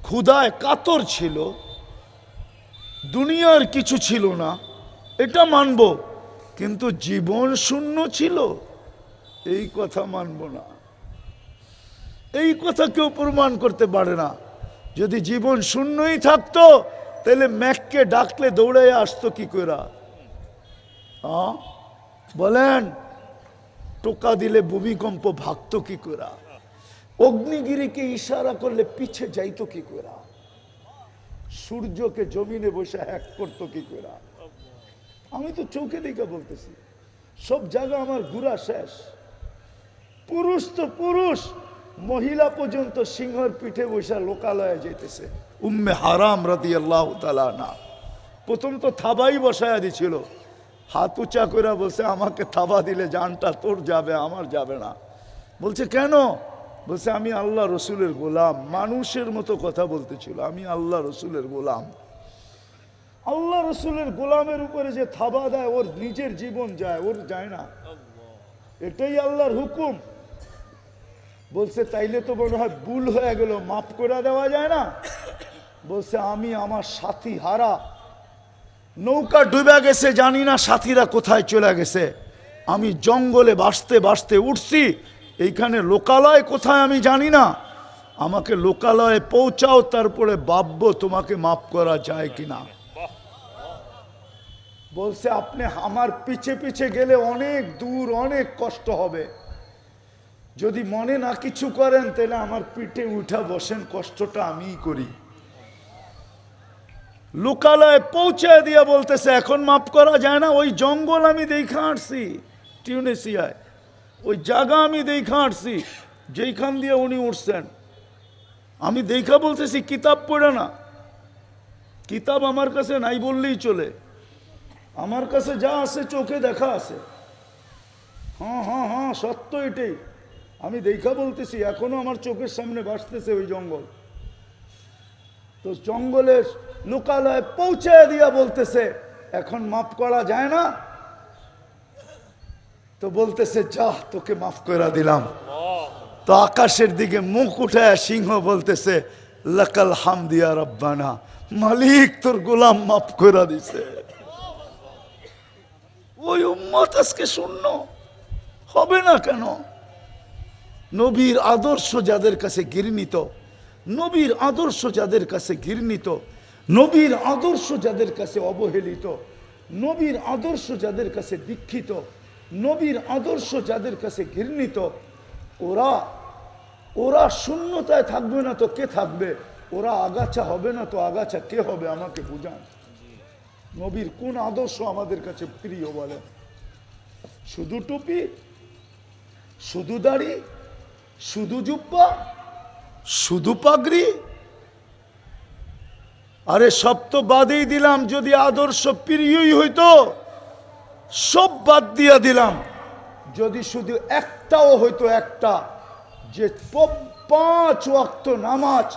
ক্ষুধায় কাতর ছিল, দুনিয়ার কিছু ছিল না, এটা মানব। কিন্তু জীবন শূন্য ছিল, এই কথা মানব না। এই কথা কেউ প্রমাণ করতে পারে না। যদি জীবন শূন্যই থাকতো তাহলে ম্যাককে ডাকলে দৌড়ে আসতো কি করে? বলেন, টোকা দিলে ভূমিকম্প ভাগতো কি করে? অগ্নিগিরিকে ইশারা করলে পিছে যাইতো কি করে? সূর্যকে জমিনে বসে হ্যাক করতো কি করে? আমি তো চোখে দেখে বলতেছি, সব জায়গা আমার ঘুরা শেষ। পুরুষ তো পুরুষ, মহিলা পর্যন্ত সিংহর পিঠে বসে লোকালয়ে যেতেছে। উম্মে হারাম রাদিয়াল্লাহু তাআলা না, প্রথম তো থাবাই বসায়া দিছিল, হাত উঁচা করে বলছে আমাকে থাবা দিলে জানটা তোর যাবে, আমার যাবে না। বলছে কেন? বলছে আমি আল্লাহ রসুলের গোলাম। মানুষের মতো কথা বলতেছিল, আমি আল্লাহ রসুলের গোলাম। আল্লাহ রসুলের গোলামের উপরে যে থাবা দেয় ওর নিজের জীবন যায়, ওর যায় না। এটাই আল্লাহর হুকুম। বলছে তাইলে তো মনে হয় ভুল হয়ে গেল, মাফ করে দেওয়া যায় না? বলছে আমি আমার সাথী হারা, নৌকা ডুবে গেছে, জানি না সাথীরা কোথায় চলে গেছে। আমি জঙ্গলে বাসতে বাসতে উঠছি, এইখানে লোকালয় কোথায় আমি জানি না। আমাকে লোকালয়ে পৌঁছাও, তারপরে ভাববো তোমাকে মাফ করা যায় কিনা। বলছে আপনি আমার পিছে পিছে গেলে অনেক দূর, অনেক কষ্ট হবে। যদি মনে না কিছু করেন তাহলে আমার পিঠে উঠা বসেন, কষ্টটা আমিই করি। লোকালয়ে পৌঁছে দিয়া বলতেছে এখন মাফ করা যায় না। ওই জঙ্গল আমি দেখা আসছি টিউনিসিয়ায়, ওই জায়গা আমি দেখা আসছি যেইখান দিয়ে উনি উঠছেন। আমি দেখা বলতেছি, কিতাব পড়ে না। কিতাব আমার কাছে নাই বললেই চলে, আমার কাছে যা আছে চোখে দেখা আছে। হ্যাঁ হ্যাঁ হ্যাঁ, সত্য এটাই। আমি দেখা বলতেছি, এখনো আমার চোখের সামনে ভাসতেছে ওই জঙ্গল। তো জঙ্গলের লোকালয়ে পৌঁছে দিয়া বলতেছে এখন মাফ করা যায় না। তো বলতেছে যা, তোকে মাফ করে দিলাম। তো আকাশের দিকে মুখ উঠায় সিংহ বলতেছে লাকাল হামদিয়া রব্বানা, মালিক তোর গোলাম মাফ করে দিছে। ওই উম্মত আজকে শূন্য হবে না কেন? নবীর আদর্শ যাদের কাছে ঘৃণিত, নবীর আদর্শ যাদের কাছে ঘৃণিত, নবীর আদর্শ যাদের কাছে অবহেলিত, নবীর আদর্শ যাদের কাছে দীক্ষিত, নবীর আদর্শ যাদের কাছে ঘৃণিত, ওরা ওরা শূন্যতায় থাকবে না তো কে থাকবে? ওরা আগাছা হবে না তো আগাছা কে হবে? আমাকে বুঝান, নবীর কোন আদর্শ আমাদের কাছে প্রিয় বলেন? শুধু টুপি, শুধু দাড়ি, শুধু জুব্বা, শুধু পাগড়ি? আরে সব তো বাদেই দিলাম। যদি আদর্শ প্রিয়ই হইতো সব বাদ দিয়া দিলাম। যদি শুধু একটাও হইতো, একটা যে 5 ওয়াক্ত নামাজ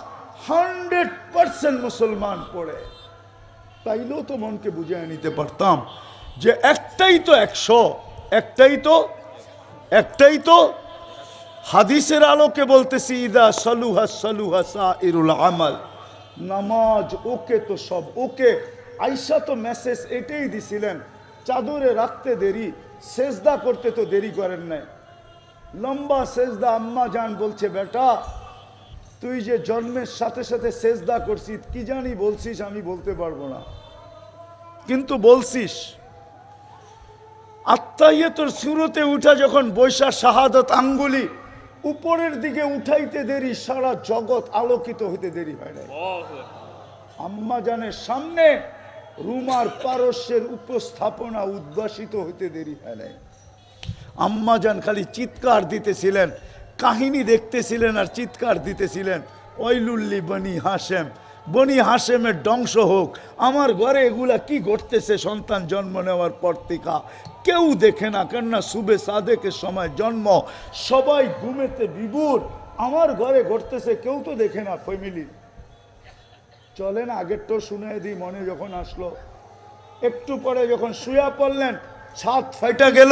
100% মুসলমান পড়ে, তাইলেও তো মনকে বুঝিয়ে নিতে পারতাম যে একটাই তো 100, একটাই তো। হাদিসের আলোকে বলতেছি ইদা সালুহা সালুহা সাইরুল আমাল, নামাজ ওকে তো সব ওকে। আয়েশা তো মেসেজ এটাই দিছিলেন, চাদরে রাখতে দেরি, সেজদা করতে তো দেরি করেন নাই। লম্বা সেজদা। আম্মা জান বলছে বেটা তুই যে জন্মের সাথে সাথে সেজদা করছিস, কি জানি বলছিস আমি বলতে পারবো না, কিন্তু বলছিস। আত্মাইয়াতুর সুরতে উঠা যখন বৈশা শাহাদাত আঙ্গুলি উপরের দিকে উঠাইতে দেরি, সারা জগৎ আলোকিত হইতে দেরি হয় না। আম্মা জানের সামনে রুমার পারস্যের উপস্থাপনা উদ্ভাসিত হইতে দেরি হয় নাই। আম্মা জান খালি চিৎকার দিতেছিলেন, কাহিনী দেখতেছিলেন আর চিৎকার দিতেছিলেন, ওয়াইলুল্লি বনি হাশেম, বনি হাশেমের ধ্বংস হোক। আমার ঘরে এগুলা কি ঘটতেছে সন্তান জন্ম নেওয়ার পর থেকে কেউ দেখে না, কেননা সুবে সাদেকের সময় জন্ম, সবাই ঘুমেতে বিভোর। আমার ঘরে ঘটতেছে কেউ তো দেখে না ফ্যামিলি। চলেন আগেরটাও শুনে দিই, মনে যখন আসলো। একটু পরে যখন শুয়া পড়লেন, ছাদ ফাইটা গেল,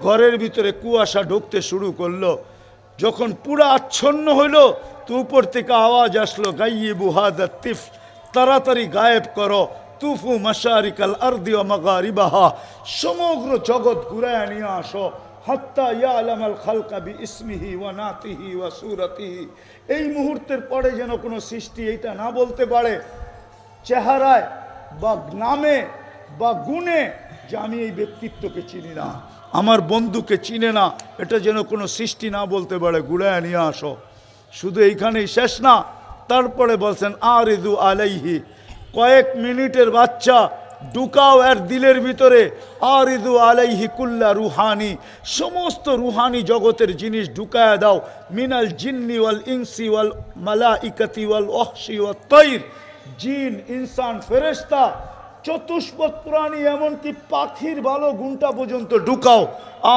ঘরের ভিতরে কুয়াশা ঢুকতে শুরু করলো। যখন পুরা আচ্ছন্ন হইল তো উপর থেকে আওয়াজ আসলো, গাইয়িবু হাদা তিফ, তাড়াতাড়ি গায়েব করো, তুফু মাশারিকাল আরদি ওয়া মাগারিবাহা, সমগ্র জগৎ ঘুরায় নিয়ে আসো, হাত্তা ইয়ালামাল খালকা বিইসমিহি ওয়া নাতিহি ওয়া সূরাতিহি। এই মুহূর্তের পরে যেন কোনো সৃষ্টি এইটা না বলতে পারে চেহারায় বা নামে বা গুণে যে আমি এই ব্যক্তিত্বকে চিনি না, আমার বন্ধুকে চিনে না, এটা যেন কোনো সৃষ্টি না বলতে পারে, ঘুরায় নিয়ে আসো। শুধু এইখানেই শেষ না, তারপরে বলছেন আরিদু আলাইহি, কয়েক মিনিটের বাচ্চা ঢুকাও এর দিলের ভিতরে, আরিদু আলাইহি কুল্লা রুহানি, সমস্ত রুহানি জগতের জিনিস ঢুকায়া দাও, মিনাল জিন্নি ওয়াল ইনসি ওয়াল মালাইকাতি ওয়াল ওয়াহশি ওয়াত তাইর, জিন, ইনসান, ফেরেশতা, চতুষ্পদ প্রাণী, এমনকি পাখির ভালো গুণটা পর্যন্ত ঢুকাও।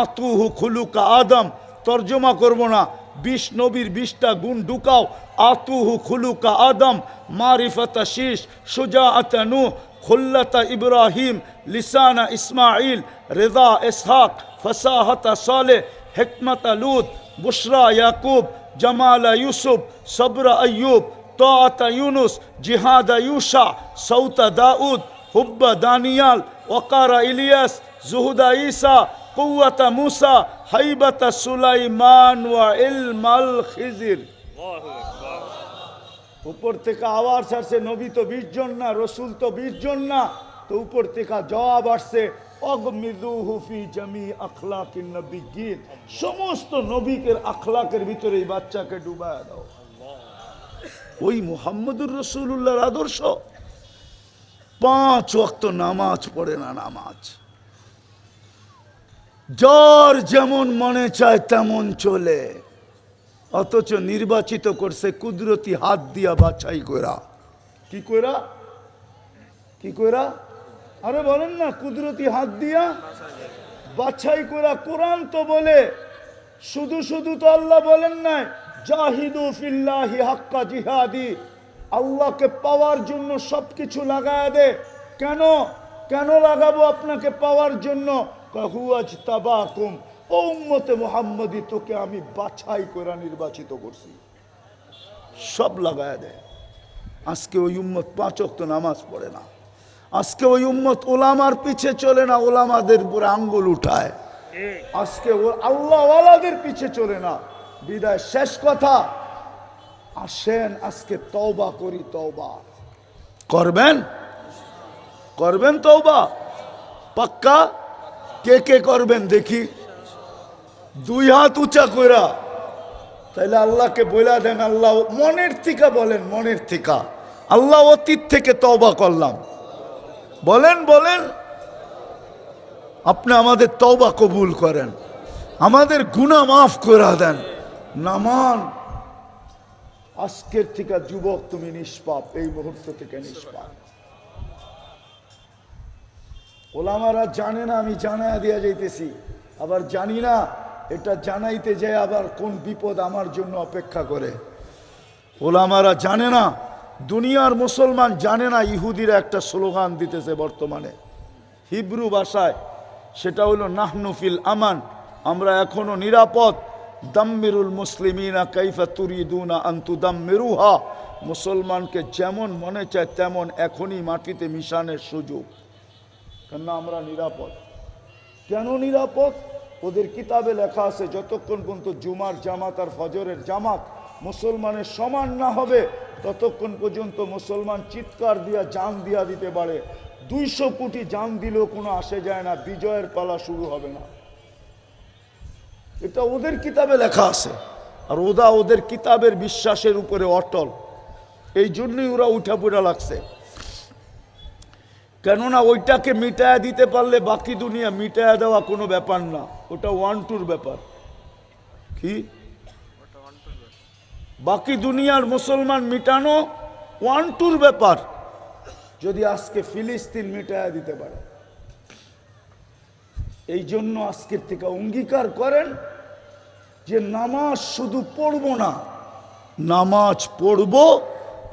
আতুহু খুলুকা আদম, তর্জমা করব না, 20 নবীর 20টা গুণ ঢুকাও। আতুহু খুলুকা আদম, মারিফাতা শীষ, সুজাআতা নূহ, খুল্লাতা ইব্রাহিম, লিসানা ইসমাইল, রেজা ইসহাক, ফসাহাতা সালেহ, হিকমতা লূত, বুশরা ইয়াকুব, জামালা ইউসুফ, সবরা আইয়ুব, তাআতা ইউনুস, জিহাদা ইউশা, সৌতা দাউদ, হুব্বা দানিয়াল, ওয়াকারা ইলিয়াস, জুহুদা ঈসা, কুওয়াতা মুসা, হাইবাতা সুলাইমান ওয়া ইলমাল খিজির। উপর থেকে আওয়াজ আসছে, নবী তো 20 জন না, রসুল তো 20 জন না, তো উপর থেকে জবাব আসছে, অগমিদুহু ফি জামি আখলাকিন নবিয়্যিন, সমস্ত নবীদের আখলাকের ভিতরে এই বাচ্চাকে ডুবায় দাও। ওই মুহাম্মদুর রাসূলুল্লাহর আদর্শ। 5 ওয়াক্ত নামাজ পড়ে না, নামাজ যার যেমন মনে চায় তেমন চলে, অথচ নির্বাচিত করছে কুদরতি হাত দিয়া বাছাই করা। কি কইরা? কি কইরা? আরে বলেন না, কুদরতি হাত দিয়া বাছাই করা। কোরআন তো বলে, শুধু শুধু তো আল্লাহ বলেন নাই জাহিদু ফিল্লাহি হাক্কা জিহাদি, আল্লাহকে পাওয়ার জন্য সবকিছু লাগায় দে। কেন? কেন লাগাবো আপনাকে পাওয়ার জন্য? কাহুয়াজতাবাকুম, ও উম্মতে মুহাম্মদী, তোকে আমি বাছাই করে নির্বাচিত করছি, সব লাগায় দেয়। আজকে ওই উম্মত 5 ওয়াক্ত নামাজ পড়ে না, আজকে ওই উম্মত ওলামার পিছে চলে না, ওলামাদের উপরে আঙ্গুল উঠায়, আজকে ও আল্লাহওয়ালাদের পিছে চলে না। বিদায় শেষ কথা, আসেন আজকে তওবা করি। তওবা করবেন? করবেন তওবা? পাক্কা? কে কে করবেন দেখি? 2 হাত উঁচা কইরা, তাইলে আল্লাহকে বইলা দেন, আল্লাহ মনের থেকে বলেন, মনের থেকে, আল্লাহ অতীত থেকে তওবা করলাম, বলেন বলেন। আপনি আমাদের তওবা কবুল করেন, আমাদের গুনাহ মাফ করে দেন। নামান আজকের থেকে যুবক তুমি নিষ্পাপ, এই মুহূর্ত থেকে নিষ্পাপ। ওলামারা জানে না, আমি জানায় দিয়া যাইতেছি, আবার জানি না, এটা জানাইতে যায় আবার কোন বিপদ আমার জন্য অপেক্ষা করে। ওলামারা জানে না, দুনিয়ার মুসলমান জানে না, ইহুদিরা একটা স্লোগান দিতেছে বর্তমানে হিব্রু ভাষায়, সেটা হলো নাহনু ফিল আমান, আমরা এখনো নিরাপদ। দাম্মিরুল মুসলিমিনা কাইফা তুরিদুনা আন তুদাম্মিরুহা, মুসলমানকে যেমন মনে চায় তেমন এখনই মাটিতে মিশানের সুযোগ, কেননা আমরা নিরাপদ। কেন নিরাপদ? ওদের কিতাবে লেখা আছে, যতক্ষণ পর্যন্ত জুমার জামাত আর ফজরের জামাত মুসলমানের সমান না হবে, ততক্ষণ পর্যন্ত মুসলমান চিৎকার দিয়া জান দিয়া দিতে পারে। 200 কোটি জান দিলেও কোনো আসে যায় না, বিজয়ের পালা শুরু হবে না। এটা ওদের কিতাবে লেখা আছে, আর ওরা ওদের কিতাবের বিশ্বাসের উপরে অটল, এই জন্যই ওরা উঠা পুরা লাগছে। কেননা ওইটাকে মিটায়া দিতে পারলে বাকি দুনিয়া মিটায়া দেওয়া কোনো ব্যাপার না, ওটা 1-2 ব্যাপার। কি বাকি দুনিয়ার মুসলমান মিটানো 1-2 ব্যাপার, যদি আজকে ফিলিস্তিন মিটায়া দিতে পারে। এই জন্য আজকের থেকে অঙ্গীকার করেন যে নামাজ শুধু পড়ব না, নামাজ পড়ব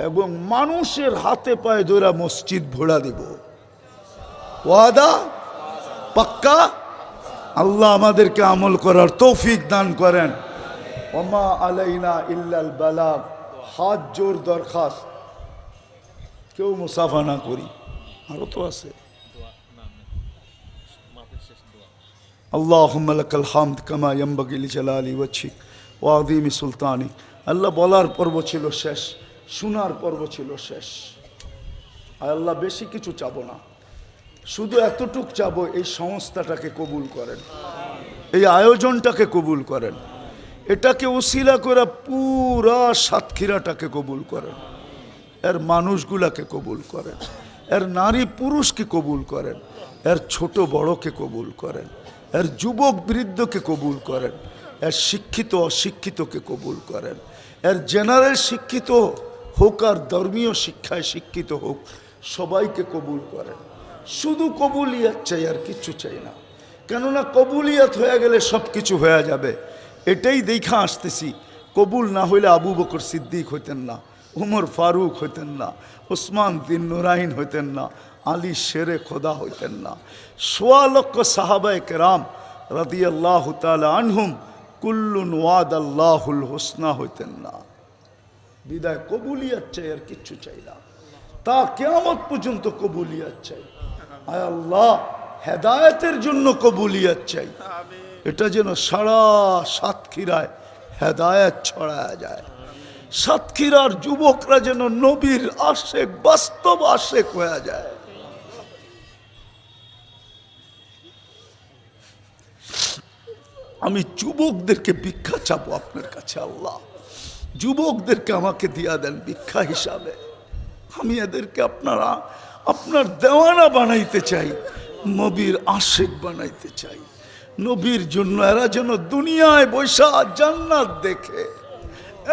এবং মানুষের হাতে পায়ে ধরে মসজিদ ভোড়া দিব। ওয়াদা পাক্কা? আল্লাহ আমাদেরকে আমল করার তৌফিক দান করেন। ওমা আলাইনা ইল্লাল বালাগ। হাত জোর দরখাস্ত, কেউ মুসাফা না করি। আরো তো আছে। আল্লাহুম্মা লাকাল হামদ কামা ইয়ানবাগি লিজালালি ওয়াজহিক ওয়া আযীমি সুলতানিক। আল্লাহ বলার পর্ব ছিল শেষ, শোনার পর্ব ছিল শেষ। আর আল্লাহ বেশি কিছু চাবো না, শুধু এতটুক চাবো এই সংস্থাটাকে কবুল করেন, এই আয়োজনটাকে কবুল করেন, এটাকে উসিলা করে পুরা সাতক্ষীরাটাকে কবুল করেন, এর মানুষগুলাকে কবুল করেন, এর নারী পুরুষকে কবুল করেন, এর ছোট বড়কে কবুল করেন, এর যুবক বৃদ্ধকে কবুল করেন, এর শিক্ষিত অশিক্ষিতকে কবুল করেন, এর জেনারেল শিক্ষিত হোক আর ধর্মীয় শিক্ষায় শিক্ষিত হোক, সবাইকে কবুল করেন। শুধু কবুলিয়াত চাই, আর কিচ্ছু চাই না। কেননা কবুলিয়াত হয়ে গেলে সব কিছু হয়ে যাবে। এটাই দেখা আসতেছি, কবুল না হইলে আবু বকর সিদ্দিক হইতেন না, উমর ফারুক হইতেন না, ওসমান বিন নুরাইন হইতেন না, আলী শেরে খোদা হইতেন না, ১৬ লক্ষ সাহাবায়ে কেরাম রাদিয়াল্লাহু তাআলা আনহুম কুল্লুন ওয়াদাল্লাহুল হুসনা হইতেন না। বিদায় কবুলিয়াত চাই, আর কিচ্ছু চাই না। তা কিয়ামত পর্যন্ত কবুলিয়াত চাই। আয় আল্লাহ, হেদায়েতের জন্য কবুলিয়াত চাই। এটা যেন সারা সাতক্ষীরায় হেদায়েত ছড়ায় যায়। সাতক্ষীরার যুবকরা যেন নবীর আশেক, বাস্তব আশেক হয়ে যায়। আমি যুবকদেরকে ভিক্ষা চাবো আপনার কাছে। আল্লাহ, যুবকদেরকে আমাকে দিয়া দেন ভিক্ষা হিসাবে। আমি এদেরকে আপনার দেওয়ানা বানাইতে চাই, নবীর আশেক বানাইতে চাই। নবীর জন্য এরা যেন দুনিয়ায় বৈশা জান্নাত দেখে,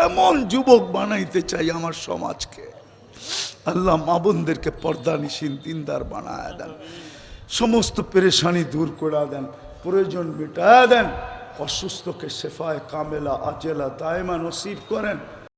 এমন যুবক বানাইতে চাই আমার সমাজকে। আল্লাহ মা বোনদেরকে পর্দানিশীন দিনদার বানায় দেন, সমস্ত পেরেশানি দূর করে দেন, প্রয়োজন মিটায় দেন, অসুস্থকে শেফায়ে কামেলা আজেলা দায়মা নসিব করেন।